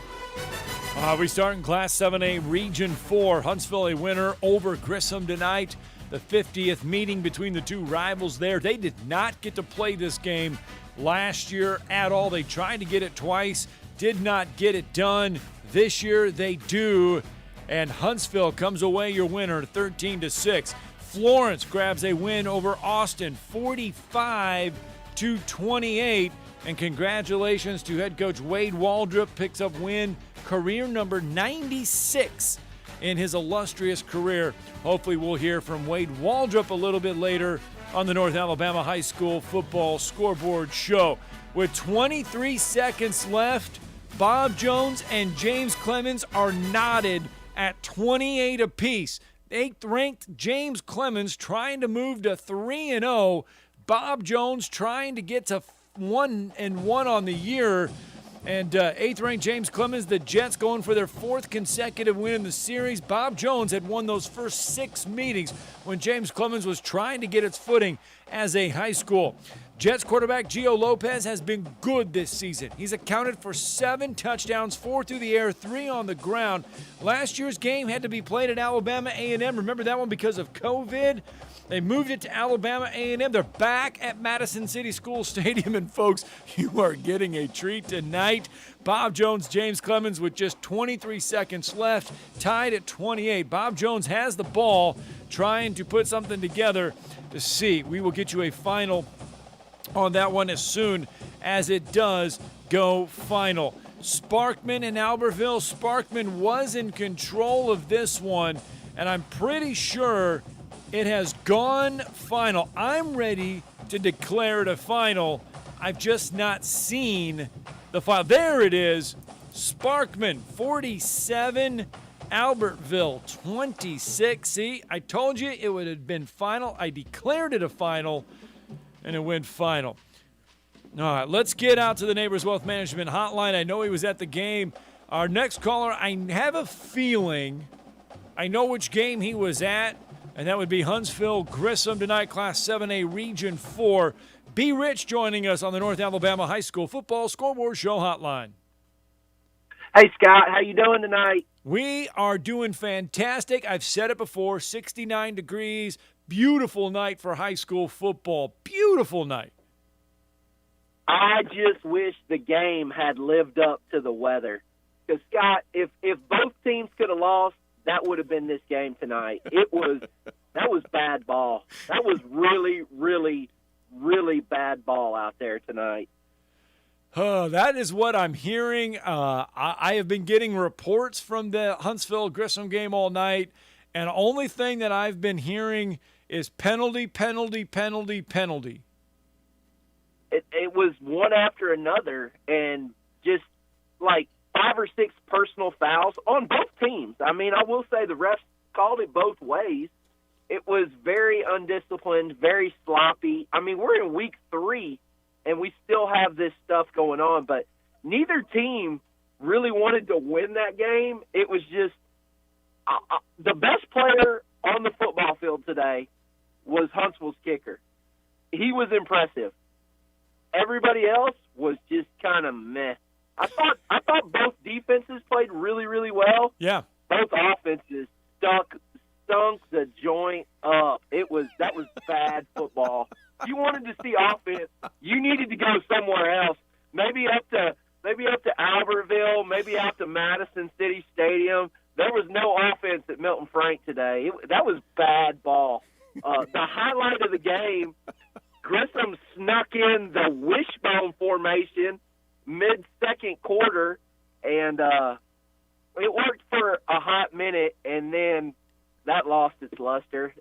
We start in Class 7A Region 4. Huntsville a winner over Grissom tonight. The 50th meeting between the two rivals there. They did not get to play this game last year at all. They tried to get it twice, did not get it done. This year they do. And Huntsville comes away your winner 13-6. Florence grabs a win over Austin 45-28. And congratulations to head coach Wade Waldrop, picks up win career number 96 in his illustrious career. Hopefully we'll hear from Wade Waldrop a little bit later on the North Alabama High School Football Scoreboard Show. With 23 seconds left, Bob Jones and James Clemens are knotted at 28 apiece. 8th-ranked James Clemens trying to move to 3-0. Bob Jones trying to get to 1-1 on the year. And 8th-ranked James Clemens, the Jets going for their 4th consecutive win in the series. Bob Jones had won those first 6 meetings when James Clemens was trying to get its footing as a high school. Jets quarterback Gio Lopez has been good this season. He's accounted for 7 touchdowns, 4 through the air, 3 on the ground. Last year's game had to be played at Alabama A&M. Remember that one because of COVID? They moved it to Alabama A&M. They're back at Madison City School Stadium. And, folks, you are getting a treat tonight. Bob Jones, James Clemens with just 23 seconds left, tied at 28. Bob Jones has the ball, trying to put something together to see. We will get you a final on that one as soon as it does go final. Sparkman and Albertville. Sparkman was in control of this one, and I'm pretty sure it has gone final. I'm ready to declare it a final. I've just not seen the final. There it is. Sparkman 47, Albertville 26. See, I told you it would have been final. I declared it a final, and it went final. All right, let's get out to the Neighbors Wealth Management Hotline. I know he was at the game. Our next caller, I have a feeling I know which game he was at, and that would be Huntsville Grissom tonight, Class 7A Region 4. B. Rich joining us on the North Alabama High School Football Scoreboard Show Hotline. Hey, Scott, how you doing tonight? We are doing fantastic. I've said it before, 69 degrees. Beautiful night for high school football. Beautiful night. I just wish the game had lived up to the weather. Because, Scott, if both teams could have lost, that would have been this game tonight. That was bad ball. That was really, really, really bad ball out there tonight. That is what I'm hearing. I have been getting reports from the Huntsville Grissom game all night, and the only thing that I've been hearing is penalty, penalty, penalty, penalty. It was one after another, and just like 5 or 6 personal fouls on both teams. I mean, I will say the refs called it both ways. It was very undisciplined, very sloppy. I mean, we're in week 3, and we still have this stuff going on, but neither team really wanted to win that game. It was just the best player on the football field today was Huntsville's kicker. He was impressive. Everybody else was just kind of meh. I thought both defenses played really, really well. Yeah. Both offenses stunk the joint up. That was bad football. If you wanted to see offense, you needed to go somewhere else. Maybe up to Albertville, maybe out to Madison City Stadium. There was no offense at Milton Frank today. That was bad ball. The highlight of the game, Grissom snuck in the wishbone formation mid-second quarter, and it worked for a hot minute, and then that lost its luster.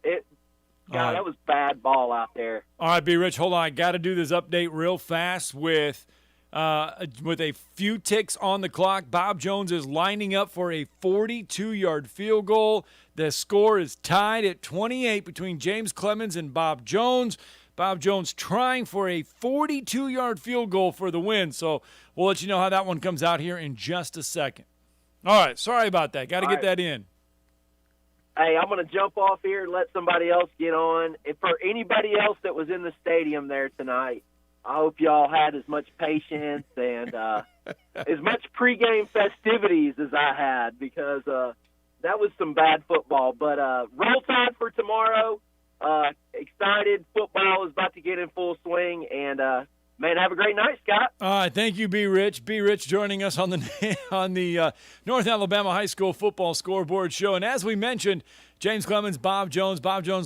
That was bad ball out there. All right, B. Rich, hold on. I got to do this update real fast with a few ticks on the clock. Bob Jones is lining up for a 42-yard field goal. The score is tied at 28 between James Clemens and Bob Jones. Bob Jones trying for a 42-yard field goal for the win. So we'll let you know how that one comes out here in just a second. All right, sorry about that. Got to get that in. Hey, I'm going to jump off here and let somebody else get on. And for anybody else that was in the stadium there tonight, I hope y'all had as much patience and as much pregame festivities as I had, because that was some bad football. But roll tide for tomorrow. Excited. Football is about to get in full swing. And, man, have a great night, Scott. All right, thank you, B. Rich. B. Rich joining us on the North Alabama High School Football Scoreboard Show. And as we mentioned, James Clemens, Bob Jones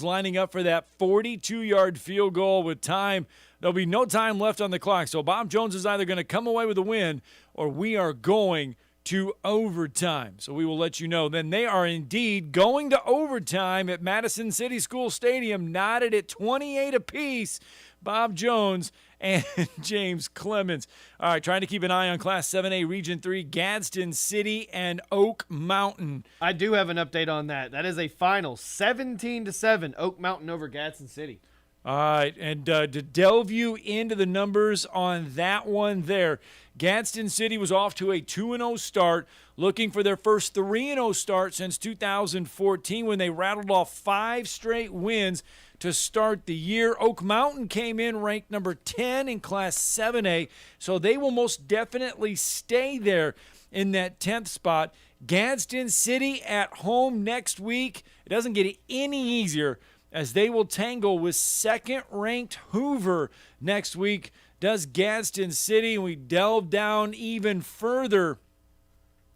lining up for that 42-yard field goal with time. There'll be no time left on the clock. So Bob Jones is either going to come away with a win or we are going to overtime. So we will let you know. Then they are indeed going to overtime at Madison City School Stadium, knotted at 28 apiece. Bob Jones and James Clemens. All right, trying to keep an eye on Class 7A Region 3, Gadsden City and Oak Mountain. I do have an update on that. That is a final, 17-7, Oak Mountain over Gadsden City. All right, and to delve you into the numbers on that one there, Gadsden City was off to a 2-0 start, looking for their first 3-0 start since 2014 when they rattled off 5 straight wins to start the year. Oak Mountain came in ranked number 10 in Class 7A, so they will most definitely stay there in that 10th spot. Gadsden City at home next week. It doesn't get any easier as they will tangle with second-ranked Hoover next week. Does Gadsden City, and we delve down even further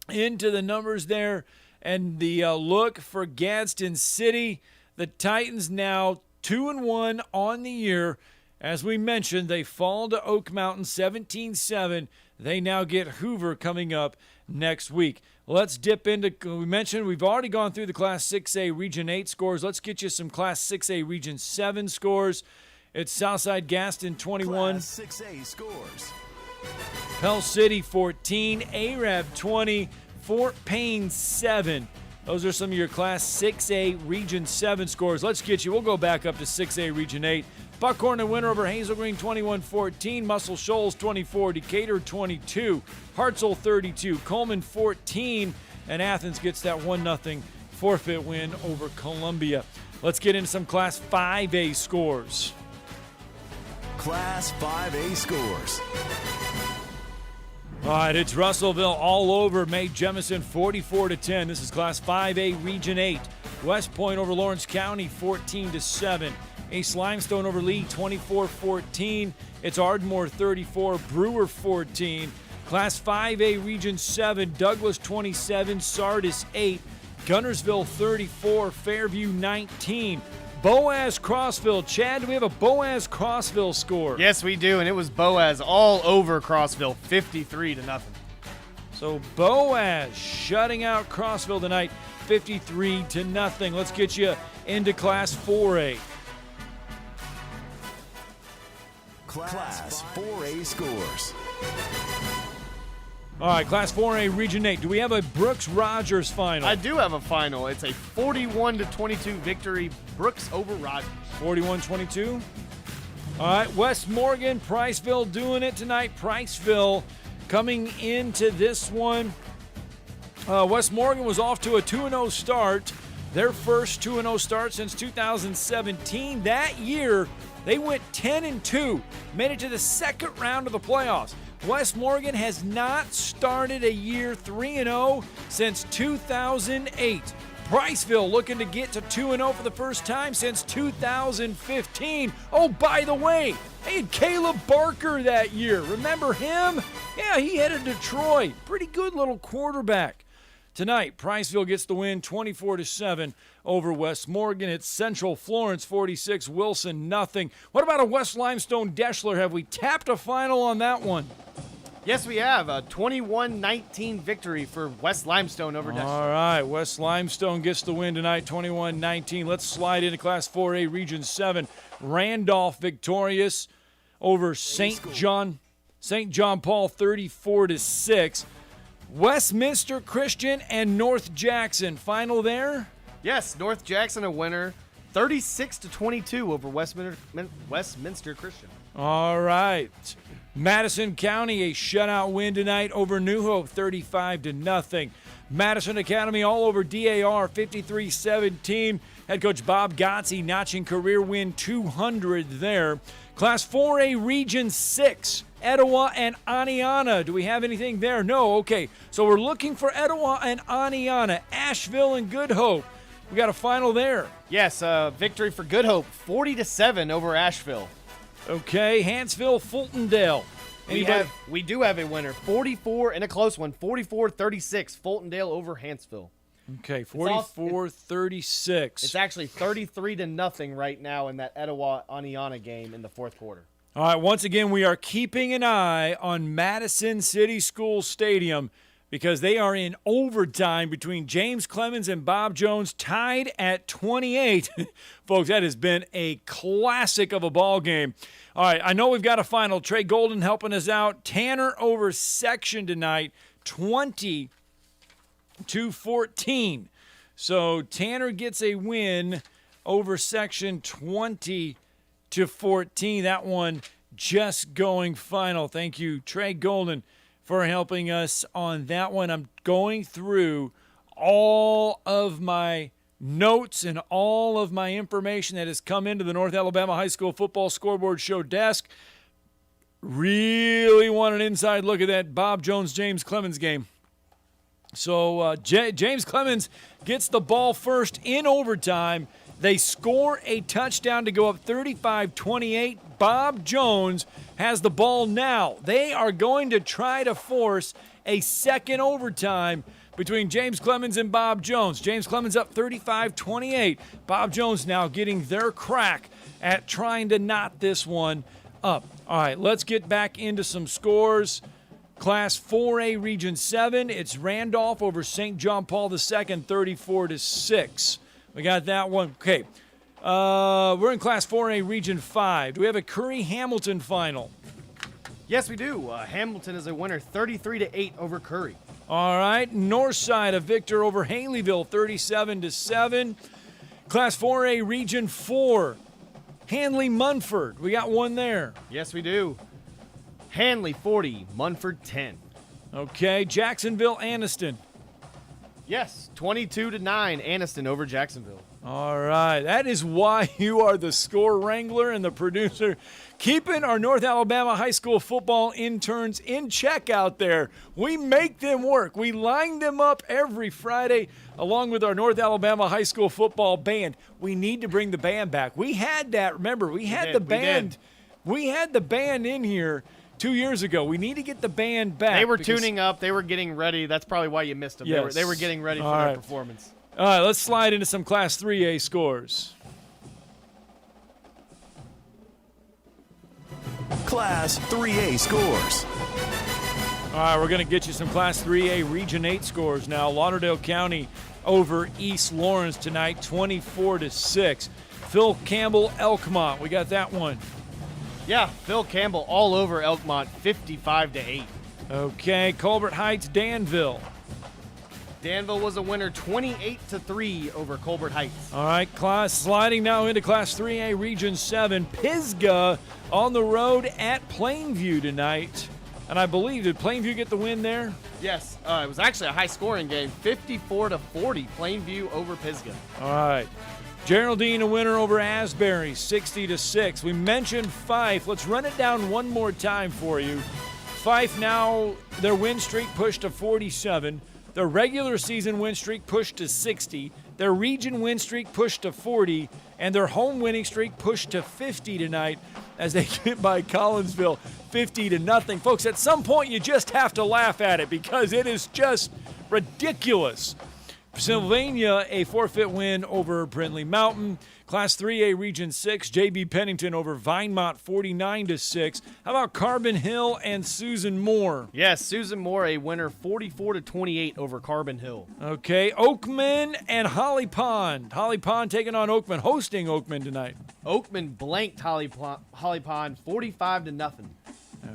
into the numbers there and the look for Gadsden City. The Titans now 2-1 on the year. As we mentioned, they fall to Oak Mountain 17-7. They now get Hoover coming up next week. Let's dip into, we mentioned we've already gone through the Class 6A Region 8 scores. Let's get you some Class 6A Region 7 scores. It's Southside Gaston 21. Class 6A scores. Pell City 14, Arab 20, Fort Payne 7. Those are some of your Class 6A Region 7 scores. Let's get you, we'll go back up to 6A Region 8. Buckhorn and Winter over Hazel Green 21-14, Muscle Shoals 24, Decatur 22, Hartselle 32, Coleman 14, and Athens gets that 1-0 forfeit win over Columbia. Let's get into some Class 5A scores. Class 5A scores. All right, it's Russellville all over. Mae Jemison 44-10. This is Class 5A Region 8. West Point over Lawrence County 14-7. Ace Limestone over Lee 24-14. It's Ardmore 34, Brewer 14. Class 5A Region 7, Douglas 27, Sardis 8, Gunnersville 34, Fairview 19. Boaz Crossville. Chad, do we have a Boaz Crossville score? Yes, we do, and it was Boaz all over Crossville, 53-0. So Boaz shutting out Crossville tonight, 53-0. Let's get you into Class 4A. Class 4A scores. All right, Class 4A Region 8. Do we have a Brooks-Rogers final? I do have a final. It's a 41-22 victory, Brooks over Rogers. 41-22. All right, West Morgan, Priceville doing it tonight. Priceville coming into this one. West Morgan was off to a 2-0 start. Their first 2-0 start since 2017. That year, they went 10-2, made it to the second round of the playoffs. West Morgan has not started a year 3-0 since 2008. Priceville looking to get to 2-0 for the first time since 2015. Oh, by the way, they had Caleb Barker that year. Remember him? Yeah, he headed to Troy. Pretty good little quarterback. Tonight, Priceville gets the win 24-7 over West Morgan. It's Central Florence 46, Wilson nothing. What about a West Limestone Deschler? Have we tapped a final on that one? Yes, we have. A 21-19 victory for West Limestone over Deschler. All right, West Limestone gets the win tonight, 21-19. Let's slide into Class 4A Region 7. Randolph victorious over St. John Paul 34-6. Westminster Christian and North Jackson. Final there? Yes, North Jackson a winner, 36-22 over Westminster Christian. All right. Madison County, a shutout win tonight over New Hope, 35-0. Madison Academy all over DAR, 53-17. Head coach Bob Gotze notching career win 200 there. Class 4A Region 6, Etowah and Aniana. Do we have anything there? No. Okay. So we're looking for Etowah and Aniana, Asheville and Good Hope. We got a final there. Yes, victory for Good Hope, 40-7 over Asheville. Okay, Hanceville, Fultondale. We do have a winner, 44 in a close one, 44-36, Fultondale over Hanceville. Okay, 44-36. It's actually 33-0 right now in that Etowah-Aniana game in the fourth quarter. All right, once again, we are keeping an eye on Madison City School Stadium because they are in overtime between James Clemens and Bob Jones, tied at 28. Folks, that has been a classic of a ball game. All right, I know we've got a final. Trey Golden helping us out. Tanner over Section tonight, 20-14. So Tanner gets a win over Section 20-14. That one just going final. Thank you, Trey Golden, for helping us on that one. I'm going through all of my notes and all of my information that has come into the North Alabama High School Football Scoreboard Show desk. Really want an inside look at that Bob Jones-James Clemens game. So James Clemens gets the ball first in overtime. They score a touchdown to go up 35-28. Bob Jones has the ball now. They are going to try to force a second overtime between James Clemens and Bob Jones. James Clemens up 35-28. Bob Jones now getting their crack at trying to knot this one up. All right, let's get back into some scores. Class 4A Region 7, it's Randolph over St. John Paul II, 34-6. We got that one. Okay. We're in Class 4A Region 5. Do we have a Curry-Hamilton final? Yes, we do. Hamilton is a winner, 33-8 over Curry. All right. Northside, a victor over Haleyville, 37-7. Class 4A Region 4, Hanley-Munford. We got one there. Yes, we do. Hanley 40, Munford 10. Okay. Jacksonville-Anniston. Yes, 22-9, Anniston over Jacksonville. All right. That is why you are the score wrangler and the producer, keeping our North Alabama high school football interns in check out there. We make them work. We line them up every Friday along with our North Alabama high school football band. We need to bring the band back. We had that. Remember, we had the band. We had the band in here 2 years ago. We need to get the band back. They were tuning up. They were getting ready. That's probably why you missed them. Yes. They were getting ready for their performance. All right, let's slide into some Class 3A scores. Class 3A scores. All right, we're going to get you some Class 3A Region 8 scores now. Lauderdale County over East Lawrence tonight, 24-6. Phil Campbell, Elkmont. We got that one. Yeah, Phil Campbell all over Elkmont, 55-8. Okay, Colbert Heights, Danville. Danville was a winner, 28-3 over Colbert Heights. All right, class sliding now into Class 3A Region 7. Pisgah on the road at Plainview tonight. And I believe, did Plainview get the win there? Yes, it was actually a high-scoring game, 54-40, Plainview over Pisgah. All right. Geraldine a winner over Asbury, 60-6. We mentioned Fife. Let's run it down one more time for you. Fife now, their win streak pushed to 47. Their regular season win streak pushed to 60. Their region win streak pushed to 40. And their home winning streak pushed to 50 tonight as they get by Collinsville 50-0. Folks, at some point you just have to laugh at it because it is just ridiculous. Sylvania, a forfeit win over Brindley Mountain. Class 3A Region 6, J.B. Pennington over Vinemont 49-6. How about Carbon Hill and Susan Moore? Yes, Susan Moore, a winner 44-28 over Carbon Hill. Okay, Oakman and Holly Pond. Holly Pond taking on Oakman, hosting Oakman tonight. Oakman blanked Holly Pond 45-0.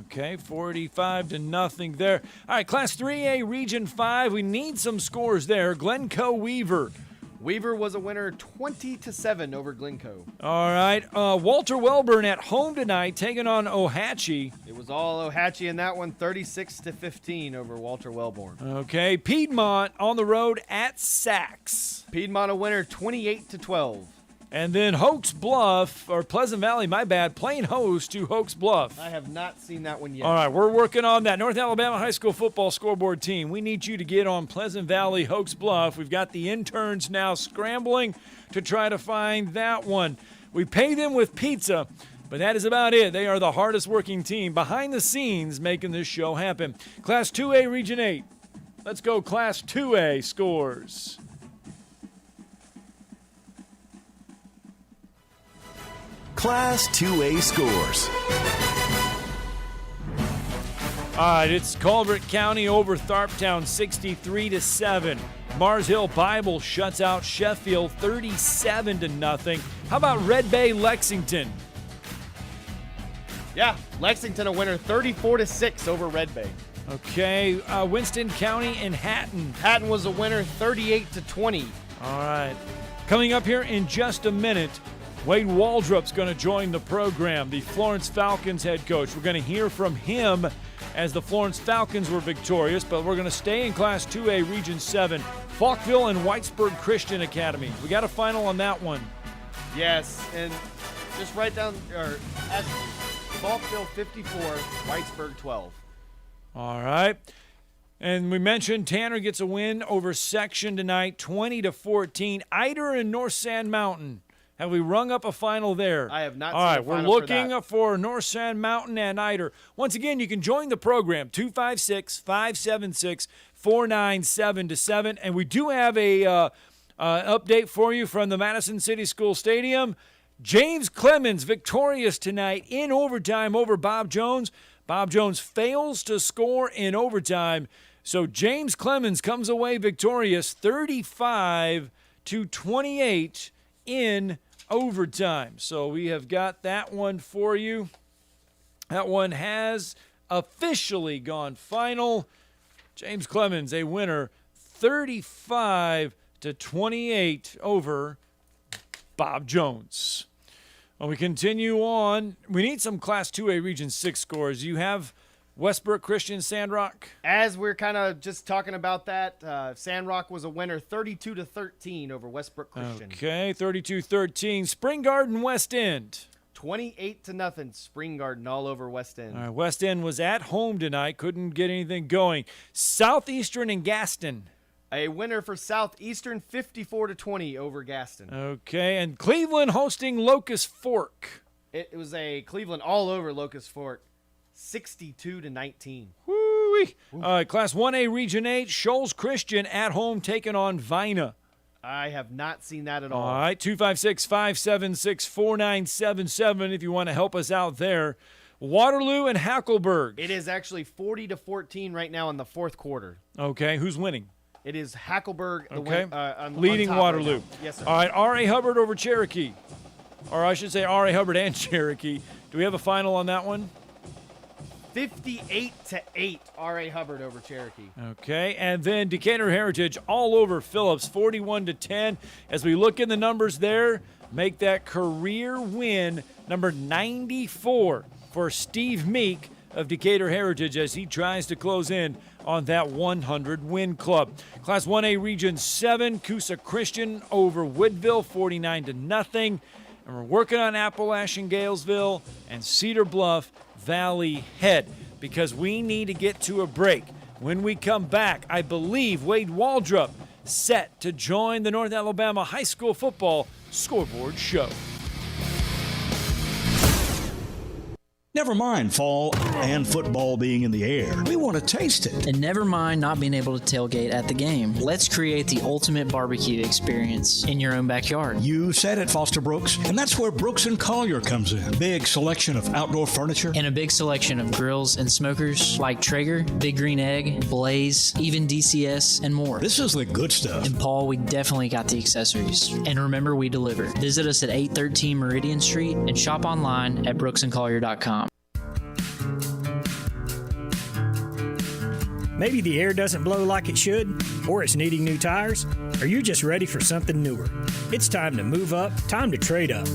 Okay, 45-0 there. All right, Class 3A Region 5, we need some scores there. Glencoe Weaver Weaver was a winner 20-7 over Glencoe. All right. Walter Wellborn at home tonight taking on Ohatchee. It was all Ohatchee in that one, 36-15 over Walter Wellborn. Okay. Piedmont on the road at Sax. Piedmont a winner 28-12. And then Hoax Bluff, or Pleasant Valley, my bad, playing host to Hoax Bluff. I have not seen that one yet. All right, we're working on that. North Alabama High School football scoreboard team. We need you to get on Pleasant Valley, Hoax Bluff. We've got the interns now scrambling to try to find that one. We pay them with pizza, but that is about it. They are the hardest working team behind the scenes making this show happen. Class 2A, Region 8. Let's go Class 2A scores. Class 2A scores. All right, it's Culver County over Tharptown 63-7. Mars Hill Bible shuts out Sheffield 37-0. How about Red Bay Lexington? Yeah, Lexington a winner 34-6 over Red Bay. Okay, Winston County and Hatton. Hatton was a winner 38-20. All right. Coming up here in just a minute, Wade Waldrop's going to join the program, the Florence Falcons head coach. We're going to hear from him as the Florence Falcons were victorious, but we're going to stay in Class 2A Region 7. Falkville and Whitesburg Christian Academy. We got a final on that one. Yes, and just write down, Falkville 54, Whitesburg 12. All right. And we mentioned Tanner gets a win over Section tonight, 20-14. Eider and North Sand Mountain. Have we rung up a final there? I have not All seen right, a final we're looking for North Sand Mountain and Eider. Once again, you can join the program, 256-576-4977. And we do have a update for you from the Madison City School Stadium. James Clemens victorious tonight in overtime over Bob Jones. Bob Jones fails to score in overtime. So James Clemens comes away victorious 35-28 in overtime. So we have got that one for you. That one has officially gone final. James Clemens, a winner, 35-28 over Bob Jones. Well, we continue on. We need some Class 2A Region 6 scores. You have Westbrook Christian, Sandrock. As we're kind of just talking about that, Sandrock was a winner 32-13 over Westbrook Christian. Okay, 32-13. Spring Garden, West End. 28-0. Spring Garden all over West End. All right, West End was at home tonight. Couldn't get anything going. Southeastern and Gaston. A winner for Southeastern 54-20 over Gaston. Okay, and Cleveland hosting Locust Fork. It was a Cleveland all over Locust Fork. 62-19. Woo-wee. Class 1A Region 8, Shoals Christian at home taking on Vina. I have not seen that at all. All right, 256-576-4977 if you want to help us out there. Waterloo and Hackleburg. It is actually 40-14 right now in the fourth quarter. Okay, who's winning? It is Hackleburg leading Waterloo. Right, yes, sir. All right, R.A. Hubbard over Cherokee. Or I should say R.A. Hubbard and Cherokee. Do we have a final on that one? 58-8, R.A. Hubbard over Cherokee. Okay, and then Decatur Heritage all over Phillips, 41-10. As we look in the numbers there, make that career win number 94 for Steve Meek of Decatur Heritage as he tries to close in on that 100-win club. Class 1A Region 7, Coosa Christian over Woodville, 49-0. And we're working on Appalachian Galesville and Cedar Bluff Valley Head because we need to get to a break. When we come back, I believe Wade Waldrop set to join the North Alabama High School Football Scoreboard Show. Never mind fall and football being in the air. We want to taste it. And never mind not being able to tailgate at the game. Let's create the ultimate barbecue experience in your own backyard. You said it, Foster Brooks, and that's where Brooks & Collier comes in. Big selection of outdoor furniture. And a big selection of grills and smokers like Traeger, Big Green Egg, Blaze, even DCS, and more. This is the good stuff. And Paul, we definitely got the accessories. And remember, we deliver. Visit us at 813 Meridian Street and shop online at brooksandcollier.com. Maybe the air doesn't blow like it should, or it's needing new tires, or you're just ready for something newer. It's time to move up, time to trade up.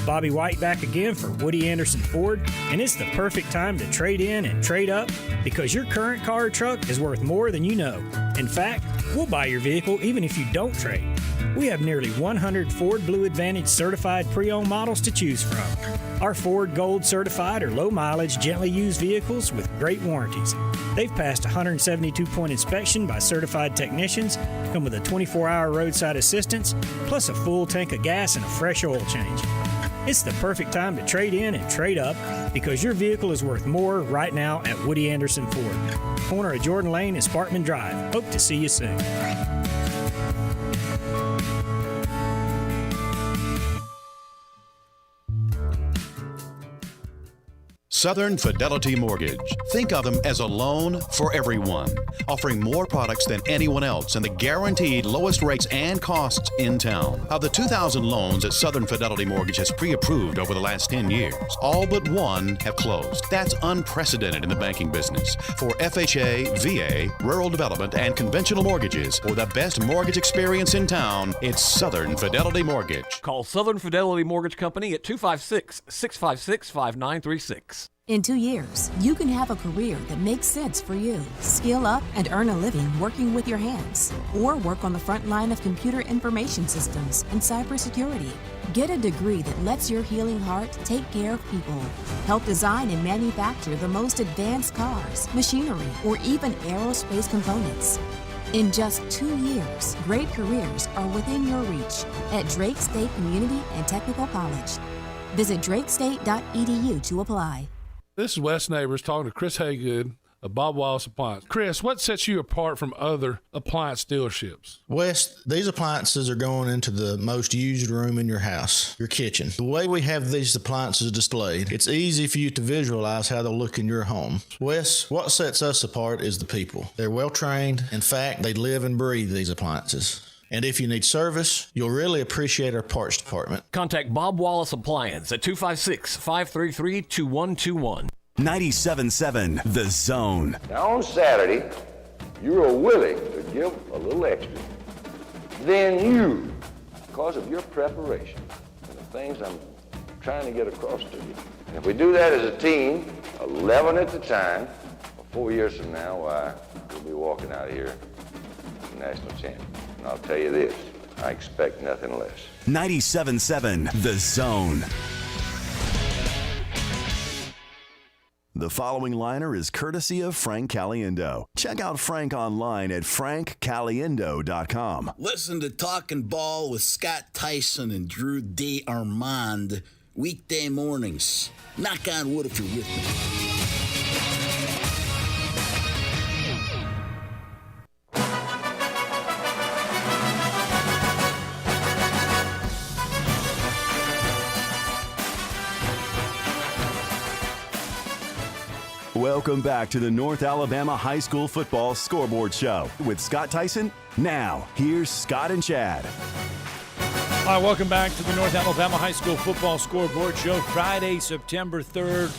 Bobby White back again for Woody Anderson Ford, and it's the perfect time to trade in and trade up because your current car or truck is worth more than you know. In fact, we'll buy your vehicle even if you don't trade. We have nearly 100 Ford Blue Advantage certified pre-owned models to choose from. Our Ford Gold certified or low mileage, gently used vehicles with great warranties. They've passed a 172-point inspection by certified technicians, come with a 24-hour roadside assistance, plus a full tank of gas and a fresh oil change. It's the perfect time to trade in and trade up because your vehicle is worth more right now at Woody Anderson Ford. Corner of Jordan Lane and Sparkman Drive. Hope to see you soon. Southern Fidelity Mortgage. Think of them as a loan for everyone, offering more products than anyone else and the guaranteed lowest rates and costs in town. Of the 2,000 loans that Southern Fidelity Mortgage has pre-approved over the last 10 years, all but one have closed. That's unprecedented in the banking business. For FHA, VA, rural development, and conventional mortgages, for the best mortgage experience in town, it's Southern Fidelity Mortgage. Call Southern Fidelity Mortgage Company at 256-656-5936. In 2 years, you can have a career that makes sense for you. Skill up and earn a living working with your hands, or work on the front line of computer information systems and cybersecurity. Get a degree that lets your healing heart take care of people. Help design and manufacture the most advanced cars, machinery, or even aerospace components. In just 2 years, great careers are within your reach at Drake State Community and Technical College. Visit drakestate.edu to apply. This is Wes Neighbors talking to Chris Haygood of Bob Wallace Appliance. Chris, what sets you apart from other appliance dealerships? Wes, these appliances are going into the most used room in your house, your kitchen. The way we have these appliances displayed, it's easy for you to visualize how they'll look in your home. Wes, what sets us apart is the people. They're well trained. In fact, they live and breathe these appliances. And if you need service, you'll really appreciate our parts department. Contact Bob Wallace Appliance at 256-533-2121. 97.7 The Zone. Now on Saturday, you are willing to give a little extra. Then you, because of your preparation and the things I'm trying to get across to you, and if we do that as a team, 11 at the time, 4 years from now, why, we'll be walking out of here national champion. And I'll tell you this, I expect nothing less. 97.7 The Zone. The following liner is courtesy of Frank Caliendo. Check out Frank online at frankcaliendo.com. Listen to Talking Ball with Scott Tyson and Drew D. Armand weekday mornings. Knock on wood if you're with me. Welcome back to the North Alabama High School Football Scoreboard Show with Scott Tyson. Now, here's Scott and Chad. All right, welcome back to the North Alabama High School Football Scoreboard Show. Friday, September 3rd.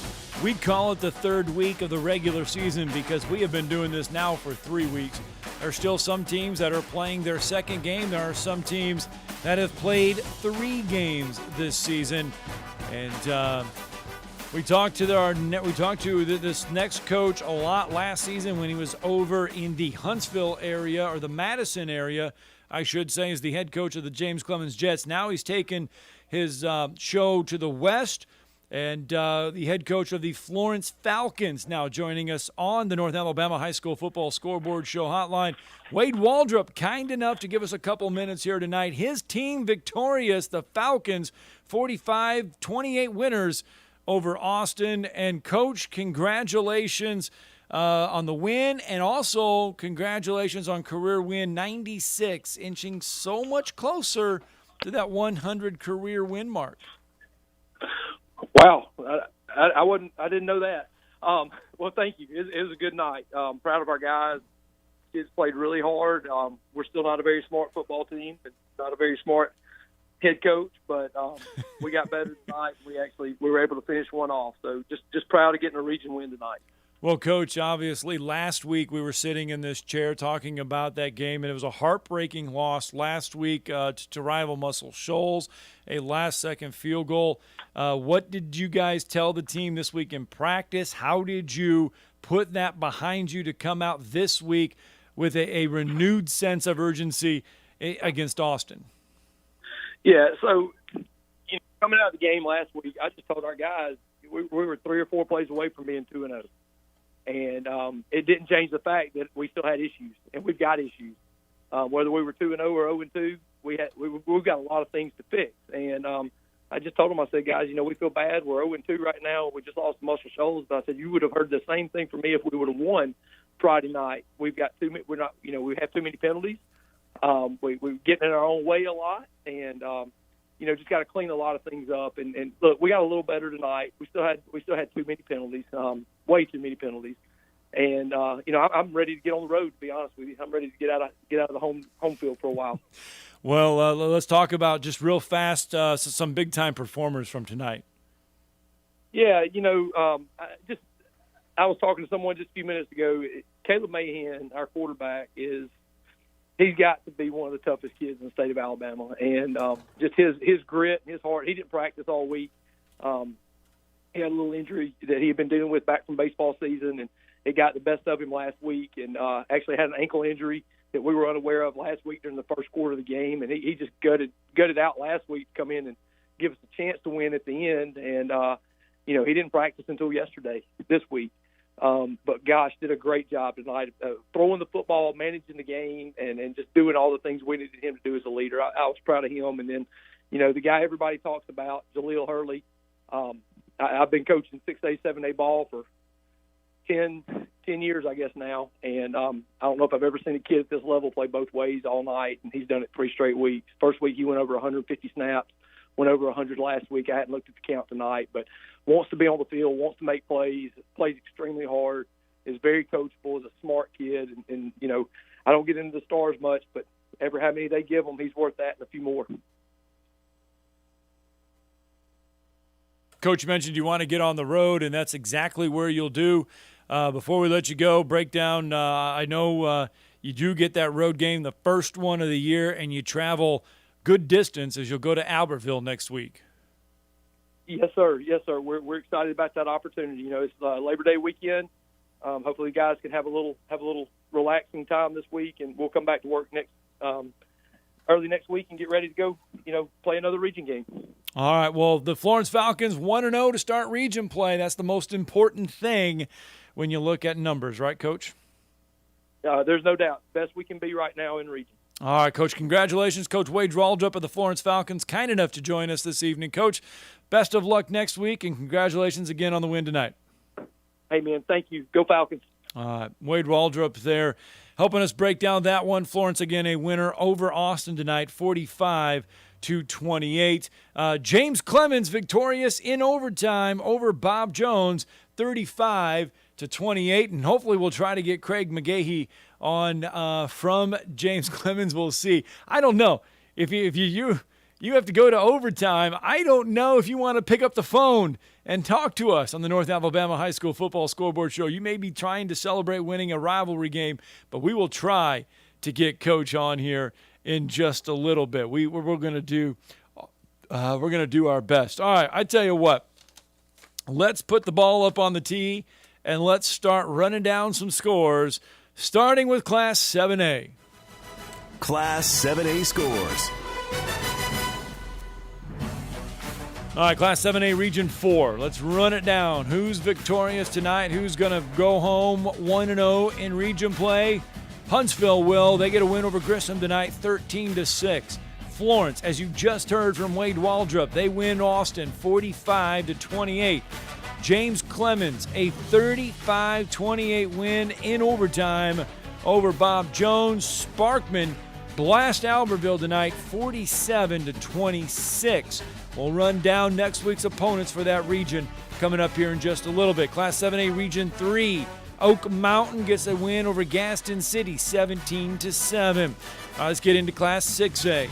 We call it the third week of the regular season because we have been doing this now for 3 weeks. There are still some teams that are playing their second game. There are some teams that have played 3 games this season. And we talked to this next coach a lot last season when he was over in the Huntsville area, or the Madison area, I should say, as the head coach of the James Clemens Jets. Now he's taken his show to the West, and the head coach of the Florence Falcons now joining us on the North Alabama High School Football Scoreboard Show hotline. Wade Waldrop, kind enough to give us a couple minutes here tonight. His team victorious, the Falcons, 45-28 winners over Austin. And Coach, congratulations on the win, and also congratulations on career win 96, inching so much closer to that 100 career win mark. Wow, I didn't know that. Well, thank you. It was a good night. Proud of our guys. Kids played really hard. We're still not a very smart football team, and not a very smart head coach, but we got better tonight. We were able to finish one off. So just proud of getting a region win tonight. Well, Coach, obviously last week we were sitting in this chair talking about that game, and it was a heartbreaking loss last week to rival Muscle Shoals, a last-second field goal. What did you guys tell the team this week in practice? How did you put that behind you to come out this week with a renewed sense of urgency against Austin? Yeah, so coming out of the game last week, I just told our guys we were 3 or 4 plays away from being 2-0. And it didn't change the fact that we still had issues, and we've got issues. Whether we were 2-0 or 0-2, we've got a lot of things to fix. And I just told them, I said, guys, we feel bad. We're 0-2 right now. We just lost to Muscle Shoals. But I said, you would have heard the same thing from me if we would have won Friday night. We have too many penalties. We're getting in our own way a lot, and just got to clean a lot of things up. And look, we got a little better tonight. We still had too many penalties, way too many penalties. And I'm ready to get on the road. To be honest with you, I'm ready to get out of the home field for a while. Well, let's talk about just real fast some big time performers from tonight. Yeah, I was talking to someone just a few minutes ago. Caleb Mahan, our quarterback, he's got to be one of the toughest kids in the state of Alabama. And just his grit and his heart. He didn't practice all week. He had a little injury that he had been dealing with back from baseball season, and it got the best of him last week. And actually had an ankle injury that we were unaware of last week during the first quarter of the game. And he just gutted out last week to come in and give us a chance to win at the end. And, he didn't practice until this week. But gosh, did a great job tonight throwing the football, managing the game, and just doing all the things we needed him to do as a leader. I was proud of him. And then, the guy everybody talks about, Jaleel Hurley. I've been coaching 6A, 7A ball for 10 years, I guess now. And I don't know if I've ever seen a kid at this level play both ways all night, and he's done it 3 straight weeks. First week he went over 150 snaps, went over 100 last week. I hadn't looked at the count tonight, but wants to be on the field, wants to make plays, plays extremely hard, is very coachable, is a smart kid. And I don't get into the stars much, but ever how many they give him, he's worth that and a few more. Coach mentioned you want to get on the road, and that's exactly where you'll do. Before we let you go, break down, I know you do get that road game, the first one of the year, and you travel good distance as you'll go to Albertville next week. Yes, sir. Yes, sir. We're excited about that opportunity. It's Labor Day weekend. Hopefully, guys can have a little relaxing time this week, and we'll come back to work early next week and get ready to go. Play another region game. All right. Well, the Florence Falcons 1-0 to start region play. That's the most important thing when you look at numbers, right, Coach? There's no doubt. Best we can be right now in region. All right, Coach. Congratulations, Coach Wade Waldrop of the Florence Falcons, kind enough to join us this evening. Coach, best of luck next week, and congratulations again on the win tonight. Hey, man, thank you. Go Falcons. Wade Waldrop there helping us break down that one. Florence, again, a winner over Austin tonight, 45-28. James Clemens victorious in overtime over Bob Jones, 35-28. And hopefully we'll try to get Craig McGahee on from James Clemens. We'll see. I don't know. If you have to go to overtime, I don't know if you want to pick up the phone and talk to us on the North Alabama High School Football Scoreboard Show. You may be trying to celebrate winning a rivalry game, but we will try to get Coach on here in just a little bit. We're going to do our best. All right, I tell you what. Let's put the ball up on the tee and let's start running down some scores, starting with Class 7A. Class 7A scores. All right, Class 7A Region 4. Let's run it down. Who's victorious tonight? Who's going to go home 1-0 in region play? Huntsville will. They get a win over Grissom tonight, 13-6. Florence, as you just heard from Wade Waldrop, they win Austin 45-28. James Clemens, a 35-28 win in overtime over Bob Jones. Sparkman blast Albertville tonight, 47-26. We'll run down next week's opponents for that region coming up here in just a little bit. Class 7A Region 3, Oak Mountain gets a win over Gaston City, 17-7. Let's get into Class 6A.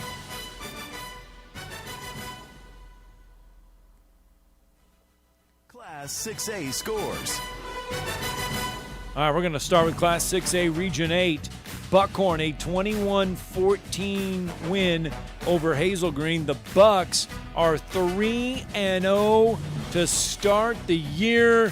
Class 6A scores. All right, we're going to start with Class 6A Region 8. Buckhorn, a 21-14 win over Hazel Green. The Bucks are 3-0 to start the year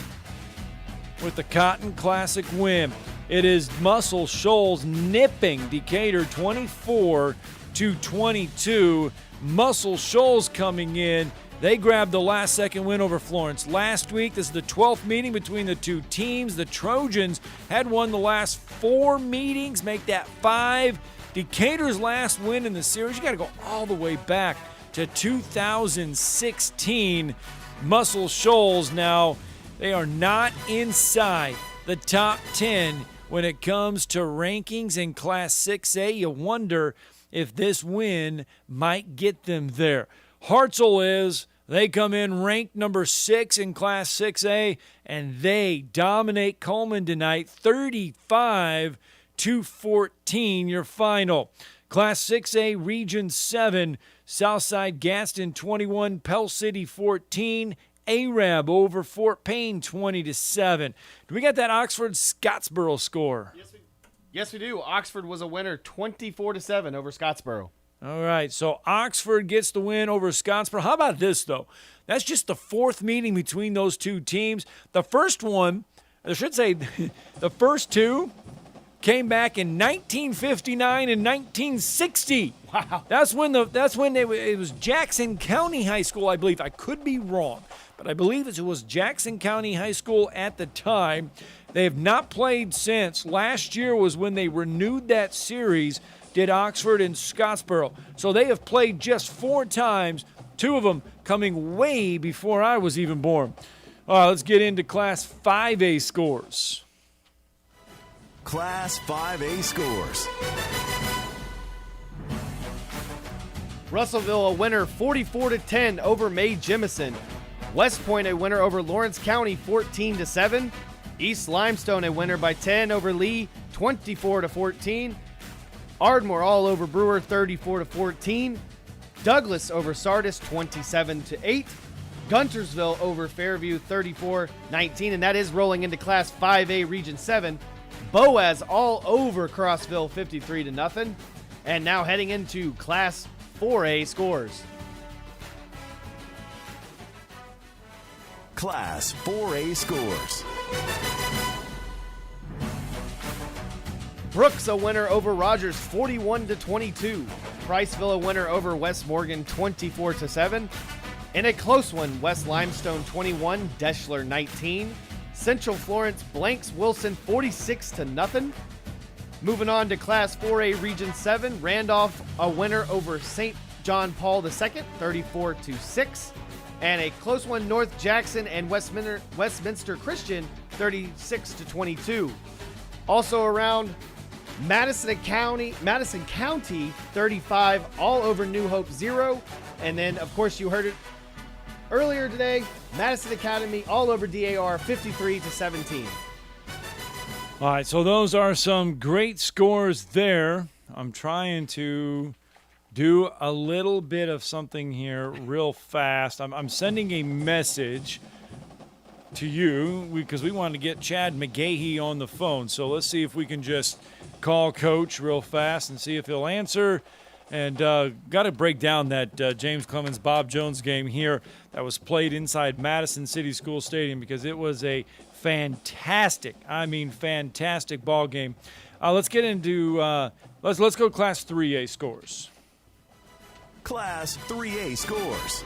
with the Cotton Classic win. It is Muscle Shoals nipping Decatur 24-22. Muscle Shoals coming in. They grabbed the last-second win over Florence last week. This is the 12th meeting between the two teams. The Trojans had won the last 4 meetings, make that 5. Decatur's last win in the series, you got to go all the way back to 2016. Muscle Shoals now, they are not inside the top 10 when it comes to rankings in Class 6A. You wonder if this win might get them there. Hartzell is. They come in ranked number 6 in Class 6A, and they dominate Coleman tonight, 35-14, your final. Class 6A Region 7, Southside Gaston 21, Pell City 14, Arab over Fort Payne 20-7. Do we got that Oxford-Scottsboro score? Yes, we do. Oxford was a winner 24-7 over Scottsboro. All right, so Oxford gets the win over Scottsboro. How about this, though? That's just the 4th meeting between those two teams. The first one, I should say, the first 2 came back in 1959 and 1960. Wow. That's when it was Jackson County High School, I believe. I could be wrong, but I believe it was Jackson County High School at the time. They have not played since. Last year was when they renewed that series, did Oxford and Scottsboro. So they have played just 4 times, 2 of them coming way before I was even born. All right, let's get into Class 5A scores. Class 5A scores. Russellville a winner 44-10 over May Jemison. West Point a winner over Lawrence County 14-7. East Limestone a winner by 10 over Lee 24-14. Ardmore all over Brewer 34-14. Douglas over Sardis 27-8. Guntersville over Fairview 34-19, and that is rolling into Class 5A Region 7. Boaz all over Crossville 53-0. And now heading into Class 4A scores. Class 4A scores. Brooks a winner over Rogers 41-22. Priceville a winner over West Morgan 24-7. In a close one, West Limestone 21, Deschler 19. Central Florence blanks Wilson 46-0. Moving on to Class 4A Region 7, Randolph a winner over St. John Paul II 34-6. And a close one, North Jackson and Westminster Christian 36-22. Also around, Madison County 35 all over New Hope 0. And then, of course, you heard it earlier today, Madison Academy all over DAR 53-17. All right, so those are some great scores there. I'm trying to do a little bit of something here real fast. I'm sending a message to you because we wanted to get Chad McGahee on the phone. So let's see if we can just call Coach real fast and see if he'll answer. And got to break down that James Clemens Bob Jones game here that was played inside Madison City School Stadium because it was a fantastic ball game. Let's get into let's go Class 3A scores. Class 3A scores.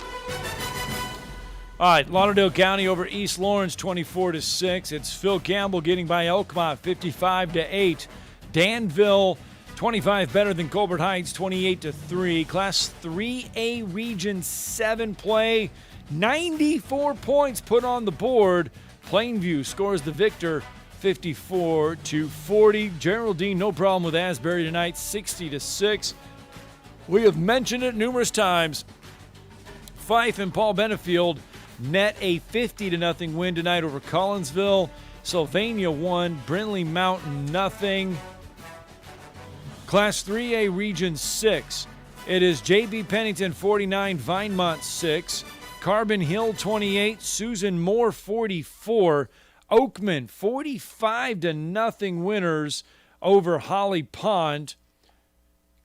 All right, Lauderdale County over East Lawrence 24-6. It's Phil Campbell getting by Elkmont 55-8. Danville 25 better than Colbert Heights 28-3. Class 3A Region 7 play. 94 points put on the board. Plainview scores the victor 54-40. Geraldine no problem with Asbury tonight 60-6. We have mentioned it numerous times. Fife and Paul Benefield net a 50-0 win tonight over Collinsville. Sylvania 1, Brindley Mountain nothing. Class 3A Region 6. It is J.B. Pennington 49, Vinemont 6. Carbon Hill 28, Susan Moore 44. Oakman 45-0 winners over Holly Pond.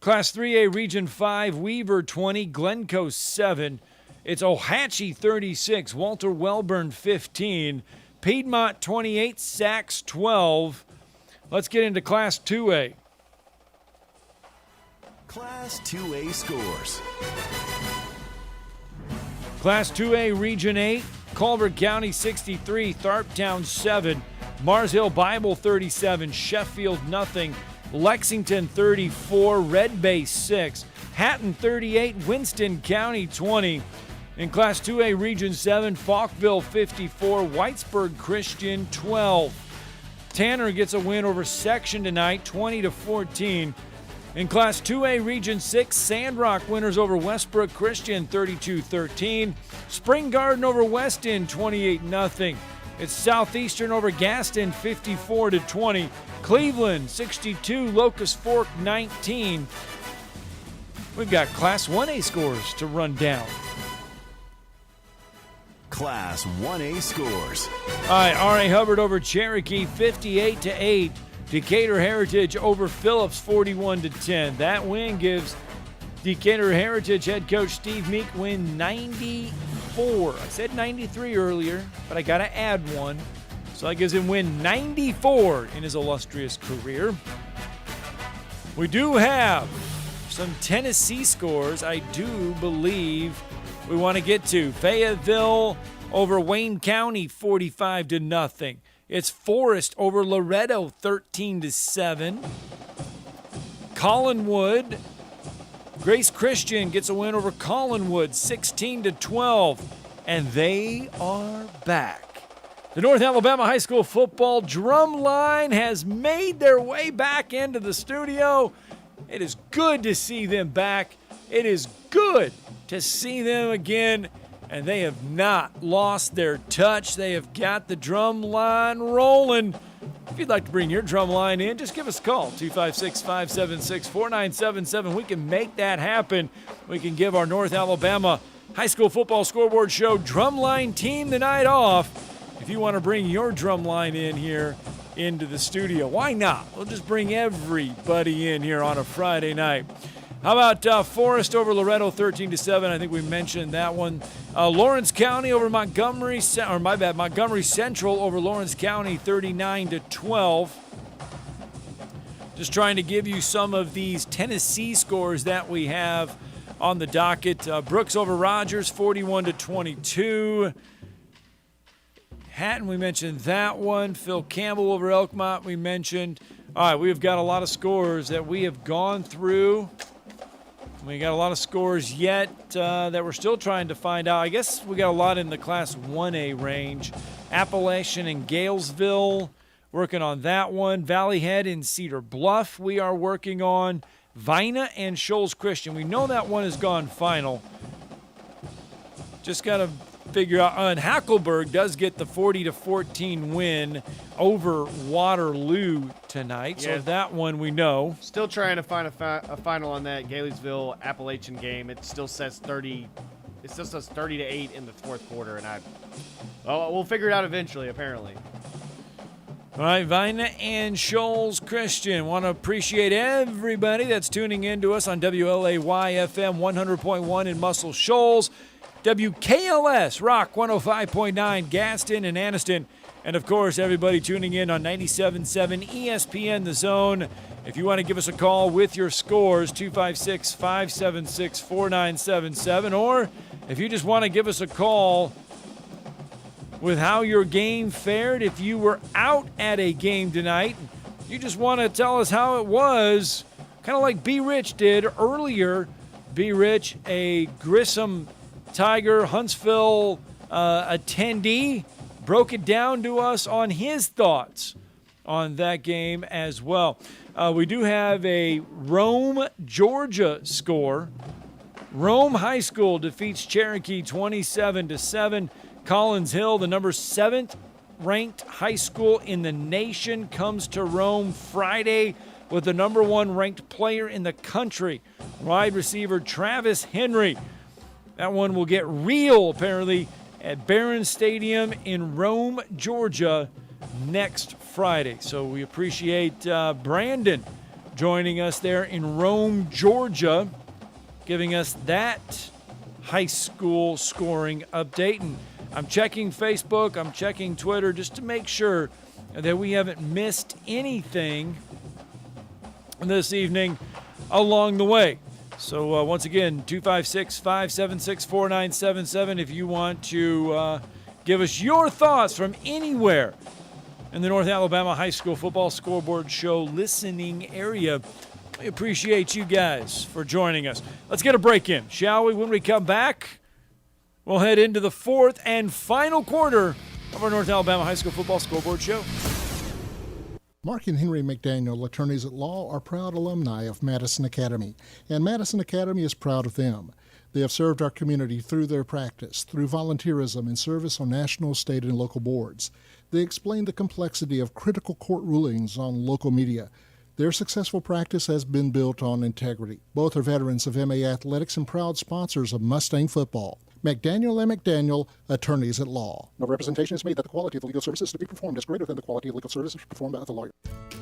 Class 3A Region 5, Weaver 20, Glencoe 7. It's Ohatchee 36, Walter Wellborn 15, Piedmont 28, Sachs 12. Let's get into Class 2A. Class 2A scores. Class 2A Region 8, Culver County 63, Tharptown 7, Mars Hill Bible 37, Sheffield 0, Lexington 34, Red Bay 6, Hatton 38, Winston County 20. In Class 2A Region 7, Falkville 54, Whitesburg Christian 12. Tanner gets a win over Section tonight, 20-14. In Class 2A Region 6, Sandrock winners over Westbrook Christian 32-13. Spring Garden over Weston 28-0. It's Southeastern over Gaston 54-20. Cleveland 62, Locust Fork 19. We've got Class 1A scores to run down. Class 1A scores. All right, R.A. Hubbard over Cherokee 58-8. Decatur Heritage over Phillips 41-10. That win gives Decatur Heritage head coach Steve Meek win 94. I said 93 earlier, but I got to add one. So that gives him win 94 in his illustrious career. We do have some Tennessee scores I do believe we want to get to. Fayetteville over Wayne County 45-0. It's Forest over Loretto 13-7. Collinwood, Grace Christian gets a win over Collinwood 16-12. And they are back. The North Alabama High School football drum line has made their way back into the studio. It is good to see them back. It is good to see them again. And they have not lost their touch. They have got the drum line rolling. If you'd like to bring your drum line in, just give us a call, 256-576-4977. We can make that happen. We can give our North Alabama High School Football Scoreboard Show drumline team the night off. If you want to bring your drum line in here into the studio, why not? We'll just bring everybody in here on a Friday night. How about Forest over Loretto 13-7? I think we mentioned that one. Lawrence County over Montgomery Central over Lawrence County 39-12. Just trying to give you some of these Tennessee scores that we have on the docket. Brooks over Rogers 41-22. Hatton, we mentioned that one. Phil Campbell over Elkmont, we mentioned. All right, we've got a lot of scores that we have gone through. We got a lot of scores yet that we're still trying to find out. I guess we got a lot in the Class 1A range. Appalachian and Galesville, working on that one. Valley Head and Cedar Bluff, we are working on. Vina and Shoals Christian, we know that one has gone final. Just got to figure out. And Hackleburg does get the 40-14 win over Waterloo tonight. Yeah. So that one we know. Still trying to find a final on that Galesville Appalachian game. It still says 30. It still says 30-8 in the fourth quarter, and we'll figure it out eventually. Apparently. All right, Vina and Shoals Christian. Want to appreciate everybody that's tuning in to us on WLAY-FM 100.1 in Muscle Shoals. WKLS Rock 105.9 Gaston and Anniston. And, of course, everybody tuning in on 97.7 ESPN The Zone. If you want to give us a call with your scores, 256-576-4977. Or if you just want to give us a call with how your game fared, if you were out at a game tonight, you just want to tell us how it was, kind of like B. Rich did earlier. B. Rich, a Grissom Tiger Huntsville attendee, broke it down to us on his thoughts on that game as well. We do have a Rome, Georgia score. Rome High School defeats Cherokee 27-7. Collins Hill, the number 7th ranked high school in the nation, comes to Rome Friday with the number 1 ranked player in the country, wide receiver Travis Henry. That one will get real, apparently, at Barron Stadium in Rome, Georgia, next Friday. So we appreciate Brandon joining us there in Rome, Georgia, giving us that high school scoring update. And I'm checking Facebook, I'm checking Twitter just to make sure that we haven't missed anything this evening along the way. So once again, 256-576-4977 if you want to give us your thoughts from anywhere in the North Alabama High School Football Scoreboard Show listening area. We appreciate you guys for joining us. Let's get a break in, shall we? When we come back, we'll head into the fourth and final quarter of our North Alabama High School Football Scoreboard Show. Mark and Henry McDaniel, attorneys at law, are proud alumni of Madison Academy, and Madison Academy is proud of them. They have served our community through their practice, through volunteerism and service on national, state, and local boards. They explain the complexity of critical court rulings on local media. Their successful practice has been built on integrity. Both are veterans of MA Athletics and proud sponsors of Mustang football. McDaniel and McDaniel, attorneys at law. No representation is made that the quality of the legal services to be performed is greater than the quality of legal services performed by the lawyer.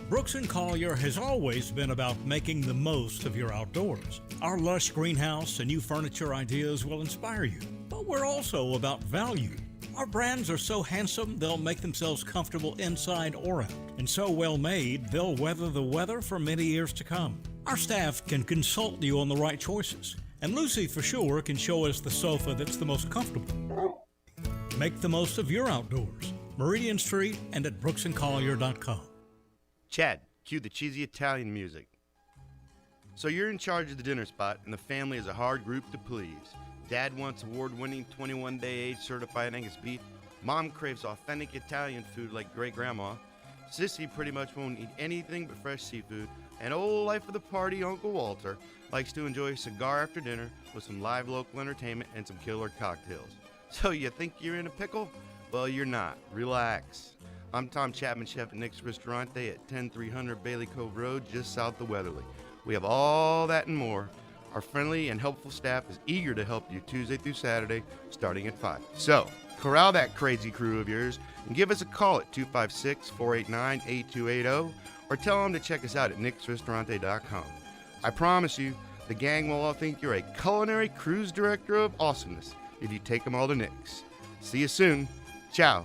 Brooks & Collier has always been about making the most of your outdoors. Our lush greenhouse and new furniture ideas will inspire you, but we're also about value. Our brands are so handsome, they'll make themselves comfortable inside or out, and so well made, they'll weather the weather for many years to come. Our staff can consult you on the right choices, and Lucy for sure can show us the sofa that's the most comfortable. Make the most of your outdoors. Meridian Street and at brooksandcollier.com. Chad, cue the cheesy Italian music. So you're in charge of the dinner spot, and the family is a hard group to please. Dad wants award-winning 21-day-age certified Angus beef. Mom craves authentic Italian food like great-grandma. Sissy pretty much won't eat anything but fresh seafood. And old life of the party, Uncle Walter, likes to enjoy a cigar after dinner with some live local entertainment and some killer cocktails. So you think you're in a pickle? Well, you're not. Relax. I'm Tom Chapman, chef at Nick's Ristorante at 10300 Bailey Cove Road, just south of Weatherly. We have all that and more. Our friendly and helpful staff is eager to help you Tuesday through Saturday, starting at 5. So, corral that crazy crew of yours and give us a call at 256-489-8280 or tell them to check us out at nicksristorante.com. I promise you, the gang will all think you're a culinary cruise director of awesomeness if you take them all to Nick's. See you soon. Ciao.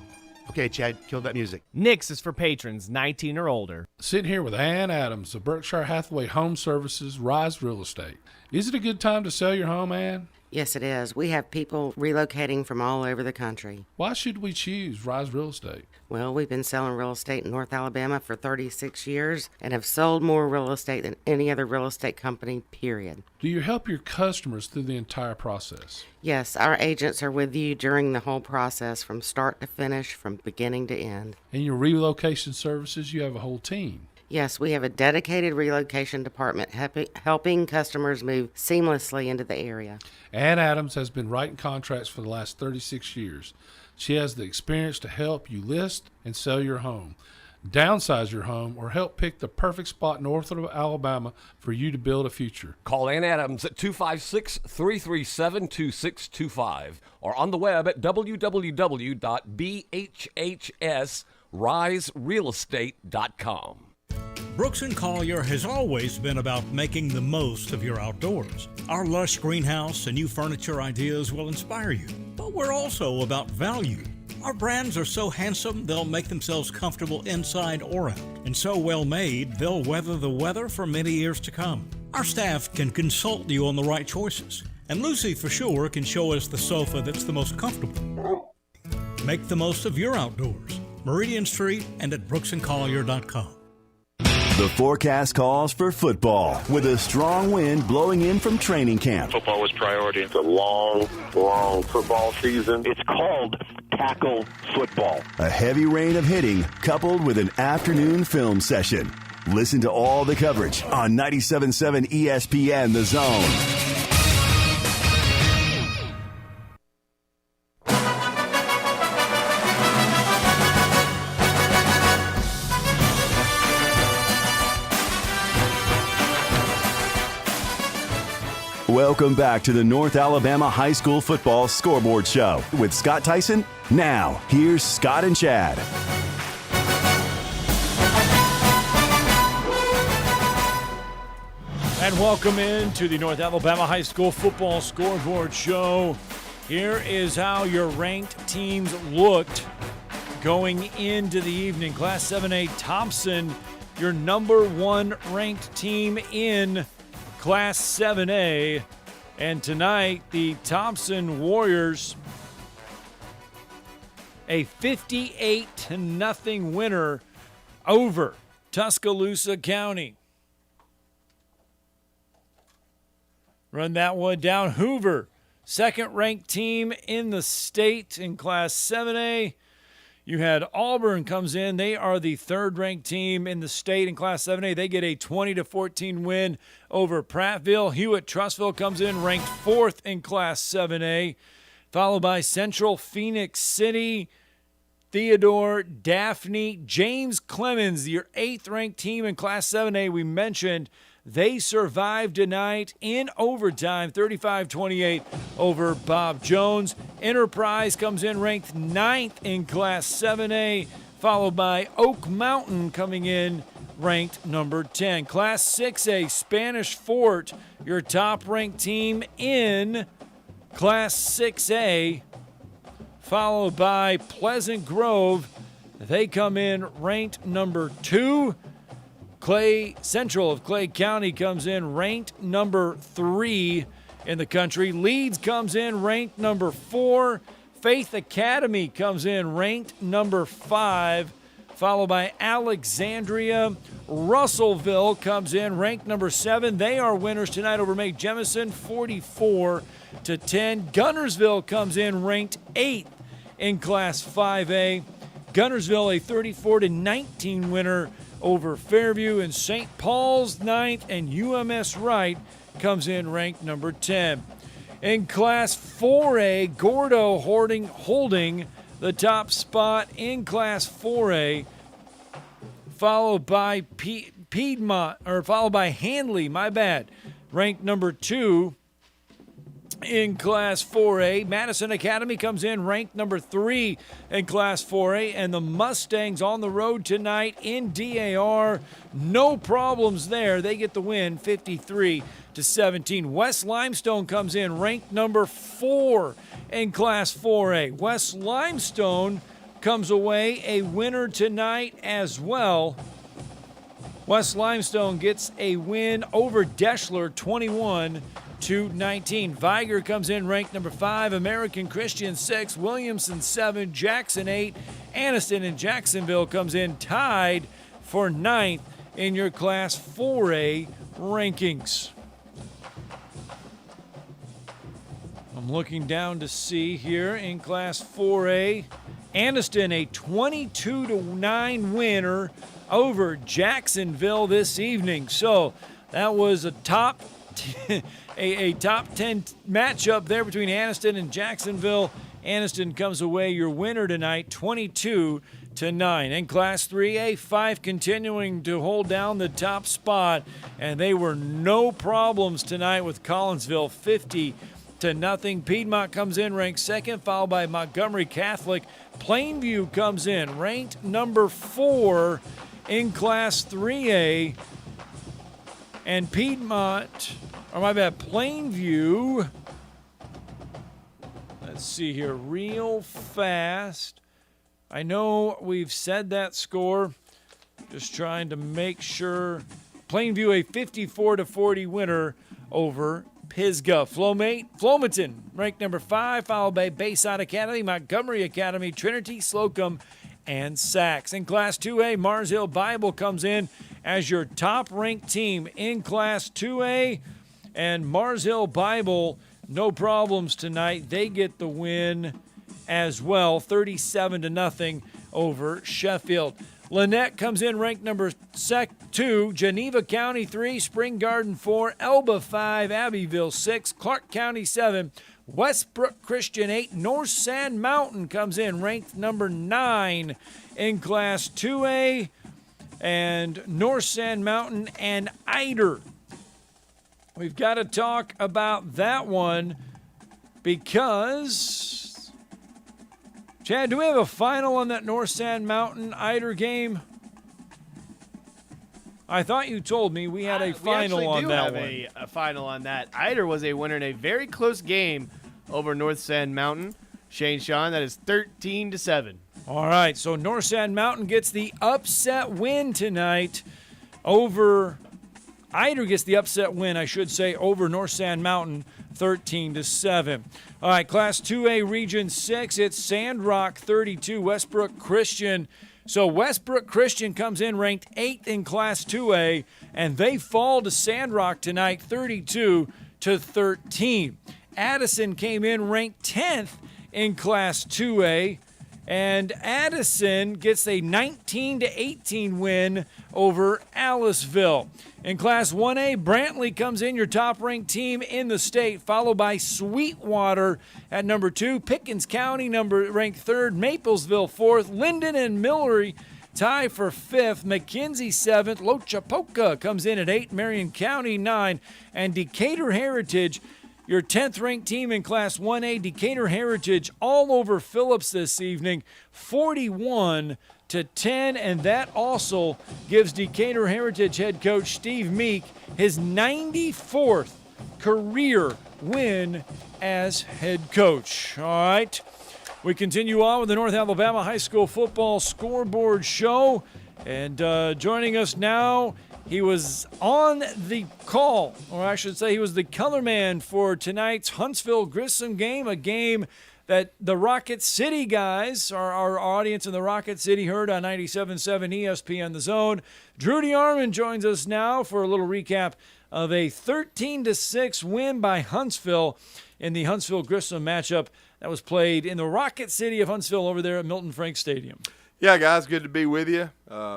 Okay, Chad, kill that music. Nick's is for patrons 19 or older. Sitting here with Ann Adams of Berkshire Hathaway Home Services, Rise Real Estate. Is it a good time to sell your home, Ann? Yes, it is. We have people relocating from all over the country. Why should we choose Rise Real Estate? Well, we've been selling real estate in North Alabama for 36 years and have sold more real estate than any other real estate company, period. Do you help your customers through the entire process? Yes, our agents are with you during the whole process from start to finish, from beginning to end. In your relocation services, you have a whole team. Yes, we have a dedicated relocation department helping customers move seamlessly into the area. Ann Adams has been writing contracts for the last 36 years. She has the experience to help you list and sell your home, downsize your home, or help pick the perfect spot north of Alabama for you to build a future. Call Ann Adams at 256-337-2625 or on the web at www.bhhsriserealestate.com. Brooks & Collier has always been about making the most of your outdoors. Our lush greenhouse and new furniture ideas will inspire you, but we're also about value. Our brands are so handsome, they'll make themselves comfortable inside or out, and so well made, they'll weather the weather for many years to come. Our staff can consult you on the right choices, and Lucy for sure can show us the sofa that's the most comfortable. Make the most of your outdoors. Meridian Street and at brooksandcollier.com. The forecast calls for football with a strong wind blowing in from training camp. Football was priority. It's a long football season. It's called tackle football. A heavy rain of hitting coupled with an afternoon film session. Listen to all the coverage on 97.7 ESPN The Zone. Welcome back to the North Alabama High School Football Scoreboard Show with Scott Tyson. Now, here's Scott and Chad. And welcome in to the North Alabama High School Football Scoreboard Show. Here is how your ranked teams looked going into the evening. Class 7A Thompson, your number one ranked team in Class 7A. And tonight, the Thompson Warriors, a 58-0 winner over Tuscaloosa County. Run that one down. Hoover, second-ranked team in the state in Class 7A. You had Auburn comes in. They are the third-ranked team in the state in Class 7A. They get a 20-14 win over Prattville. Hewitt-Trussville comes in ranked fourth in Class 7A, followed by Central Phoenix City, Theodore, Daphne, James Clemens, your eighth-ranked team in Class 7A. We mentioned they survived tonight in overtime, 35-28 over Bob Jones. Enterprise comes in ranked ninth in Class 7A, followed by Oak Mountain coming in ranked number 10. Class 6A, Spanish Fort, your top-ranked team in Class 6A, followed by Pleasant Grove. They come in ranked number 2. Clay Central of Clay County comes in ranked number 3 in the country. Leeds comes in ranked number 4. Faith Academy comes in ranked number 5, followed by Alexandria. Russellville comes in ranked number 7. They are winners tonight over May Jemison, 44-10. Gunnersville comes in ranked 8th in Class 5A. Gunnersville a 34-19 winner over Fairview, and St. Paul's 9th, and UMS Wright comes in ranked number 10. In Class 4A, Gordo holding the top spot in Class 4A, followed by Handley, ranked number 2 in Class 4A. Madison Academy comes in ranked number 3 in Class 4A, and the Mustangs on the road tonight in DAR. No problems there. They get the win, 53-17. West Limestone comes in ranked number 4 in Class 4A. West Limestone comes away a winner tonight as well. West Limestone gets a win over Deschler, 21-19. Viger comes in ranked number 5, American Christian 6, Williamson 7, Jackson 8. Anniston and Jacksonville comes in tied for 9th in your Class 4A rankings. I'm looking down to see here in Class 4A, Anniston a 22-9 winner over Jacksonville this evening. So that was a top 10 matchup there between Anniston and Jacksonville. Anniston comes away your winner tonight, 22-9. In Class 3A, 5 continuing to hold down the top spot, and they were no problems tonight with Collinsville, 50-0. Piedmont comes in ranked 2nd, followed by Montgomery Catholic. Plainview comes in ranked number 4 in Class 3A, and Plainview, let's see here real fast. I know we've said that score, just trying to make sure. Plainview a 54-40 winner over Pisgah. Flomaton ranked number 5, followed by Bayside Academy, Montgomery Academy, Trinity, Slocum, and Sachs. In Class 2A, Mars Hill Bible comes in as your top-ranked team in Class 2A, and Mars Hill Bible, no problems tonight. They get the win as well, 37-0 over Sheffield. Lynette comes in ranked number 2, Geneva County 3, Spring Garden 4, Elba 5, Abbeville 6, Clark County 7, Westbrook Christian 8, North Sand Mountain comes in ranked number 9 in Class 2A, and North Sand Mountain and Eider. We've got to talk about that one because, Chad, do we have a final on that North Sand Mountain Eider game? I thought you told me we had a final on that one. We actually do have a final on that. Eider was a winner in a very close game over North Sand Mountain. Shane Sean, that is 13-7. All right, so North Sand Mountain gets the upset win tonight over Eider gets the upset win, I should say, over North Sand Mountain, 13-7. All right, Class 2A Region 6, it's Sandrock 32, Westbrook Christian. So Westbrook Christian comes in ranked 8th in Class 2A, and they fall to Sandrock tonight, 32-13. Addison came in ranked 10th in Class 2A, and Addison gets a 19-18 win over Aliceville. In Class 1A, Brantley comes in, your top-ranked team in the state, followed by Sweetwater at number 2. Pickens County, ranked 3rd. Maplesville, 4th. Linden and Millery tie for 5th. McKenzie, 7th. Lochapoka comes in at 8. Marion County, 9. And Decatur Heritage, your 10th-ranked team in Class 1A, Decatur Heritage, all over Phillips this evening, 41-10, and that also gives Decatur Heritage head coach Steve Meek his 94th career win as head coach. All right, we continue on with the North Alabama High School Football Scoreboard Show, and joining us now, he was on the call, or I should say he was the color man for tonight's Huntsville-Grissom game, a game that the Rocket City guys, our audience in the Rocket City, heard on 97.7 ESPN The Zone. Drew DeArmond joins us now for a little recap of a 13-6 win by Huntsville in the Huntsville-Grissom matchup that was played in the Rocket City of Huntsville over there at Milton Frank Stadium. Yeah, guys, good to be with you.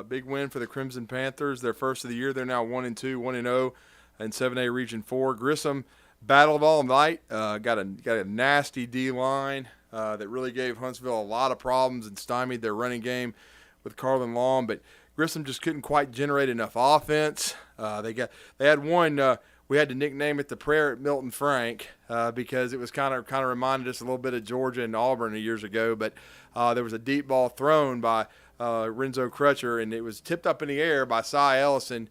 Big win for the Crimson Panthers. Their first of the year. They're now 1-2, 1-0 in 7A Region 4. Grissom battled all night. Got a nasty D-line that really gave Huntsville a lot of problems and stymied their running game with Carlin Long. But Grissom just couldn't quite generate enough offense. They had one. We had to nickname it the prayer at Milton Frank because it was kind of reminded us a little bit of Georgia and Auburn years ago. But there was a deep ball thrown by Renzo Crutcher, and it was tipped up in the air by Cy Ellison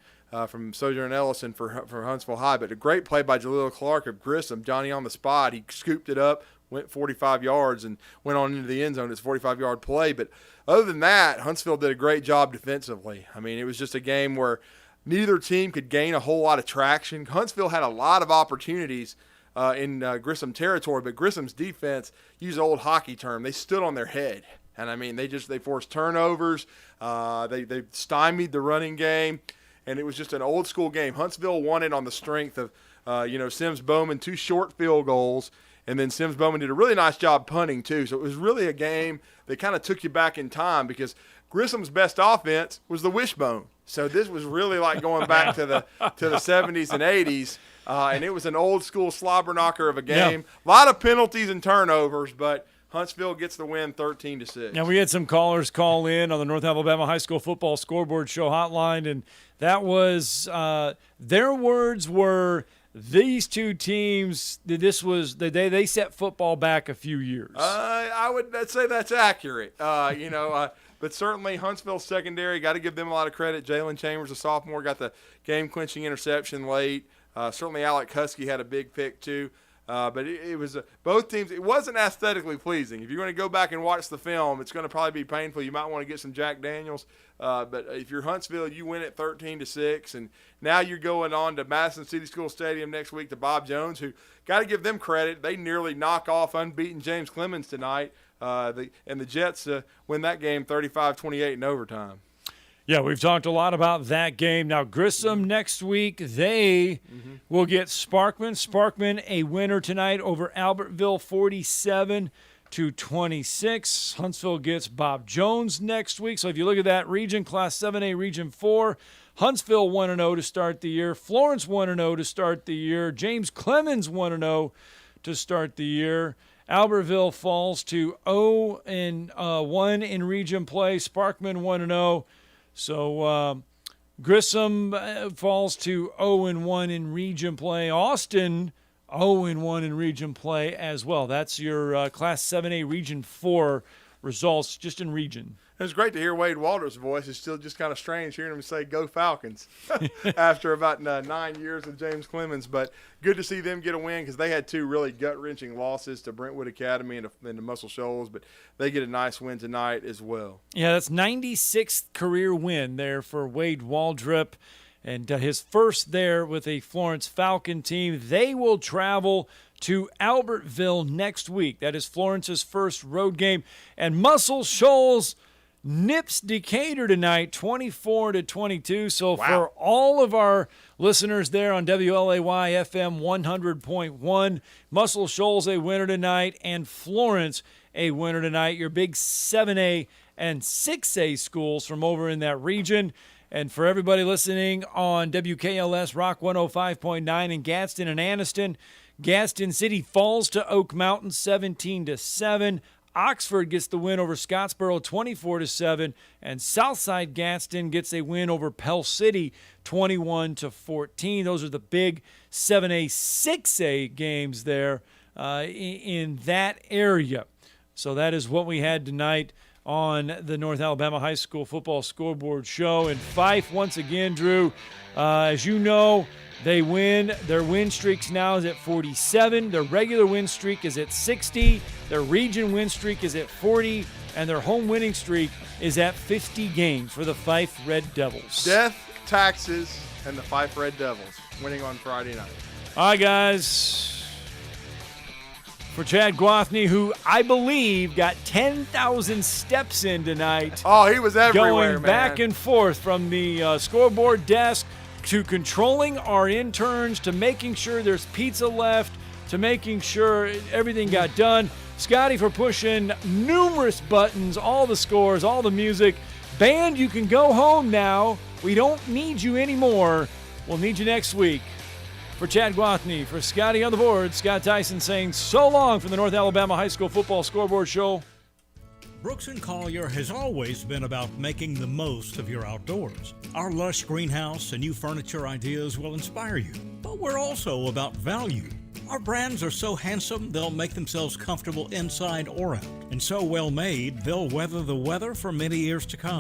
from Sojourn Ellison for Huntsville High. But a great play by Jaleel Clark of Grissom. Johnny on the spot. He scooped it up, went 45 yards, and went on into the end zone. It's a 45-yard play. But other than that, Huntsville did a great job defensively. I mean, it was just a game where neither team could gain a whole lot of traction. Huntsville had a lot of opportunities in Grissom territory, but Grissom's defense, use an old hockey term, they stood on their head. And, I mean, they forced turnovers. They stymied the running game, and it was just an old-school game. Huntsville won it on the strength of, Sims Bowman, 2 short field goals, and then Sims Bowman did a really nice job punting, too. So it was really a game that kind of took you back in time because Grissom's best offense was the wishbone. So this was really like going back to the 70s and 80s, and it was an old-school slobber knocker of a game. Yeah. A lot of penalties and turnovers, but Huntsville gets the win 13-6. Now, we had some callers call in on the North Alabama High School Football Scoreboard Show hotline, and that was their words were these two teams, they set football back a few years. I would say that's accurate. But certainly Huntsville secondary, got to give them a lot of credit. Jalen Chambers, a sophomore, got the game-clinching interception late. Certainly Alec Husky had a big pick too. But it was both teams. It wasn't aesthetically pleasing. If you're going to go back and watch the film, it's going to probably be painful. You might want to get some Jack Daniels. But if you're Huntsville, you win it 13-6, and now you're going on to Madison City School Stadium next week to Bob Jones, who got to give them credit. They nearly knock off unbeaten James Clemens tonight. And the Jets win that game 35-28 in overtime. Yeah, we've talked a lot about that game. Now, Grissom next week, they will get Sparkman. Sparkman a winner tonight over Albertville 47-26. Huntsville gets Bob Jones next week. So if you look at that region, Class 7A, Region 4, Huntsville 1-0 to start the year. Florence 1-0 to start the year. James Clemens 1-0 to start the year. Albertville falls to 0-1 in region play. Sparkman 1-0. So Grissom falls to 0-1 in region play. Austin 0-1 in region play as well. That's your Class 7A Region 4 results just in region. It was great to hear Wade Walter's voice. It's still just kind of strange hearing him say, "Go Falcons," after about 9 years with James Clemens. But good to see them get a win because they had 2 really gut-wrenching losses to Brentwood Academy and to Muscle Shoals. But they get a nice win tonight as well. Yeah, that's 96th career win there for Wade Waldrop. And his first there with a Florence Falcon team. They will travel to Albertville next week. That is Florence's first road game. And Muscle Shoals nips Decatur tonight, 24-22. So for all of our listeners there on WLAY FM 100.1, Muscle Shoals a winner tonight, and Florence a winner tonight. Your big 7A and 6A schools from over in that region. And for everybody listening on WKLS Rock 105.9 in Gadsden and Anniston, Gadsden City falls to Oak Mountain 17-7. Oxford gets the win over Scottsboro 24-7, and Southside Gadsden gets a win over Pell City 21-14. Those are the big 7A, 6A games there in that area. So that is what we had tonight on the North Alabama High School Football Scoreboard Show. And Fife, once again, Drew, as you know, they win. Their win streaks now is at 47. Their regular win streak is at 60. Their region win streak is at 40. And their home winning streak is at 50 games for the Fife Red Devils. Death, taxes, and the Fife Red Devils winning on Friday night. All right, guys. For Chad Guathney, who I believe got 10,000 steps in tonight. Oh, he was everywhere, going back and forth from the scoreboard desk to controlling our interns to making sure there's pizza left to making sure everything got done. Scotty for pushing numerous buttons, all the scores, all the music. Band, you can go home now. We don't need you anymore. We'll need you next week. For Chad Guathney, for Scotty on the board, Scott Tyson saying so long from the North Alabama High School Football Scoreboard Show. Brooks & Collier has always been about making the most of your outdoors. Our lush greenhouse and new furniture ideas will inspire you, but we're also about value. Our brands are so handsome, they'll make themselves comfortable inside or out, and so well made, they'll weather the weather for many years to come.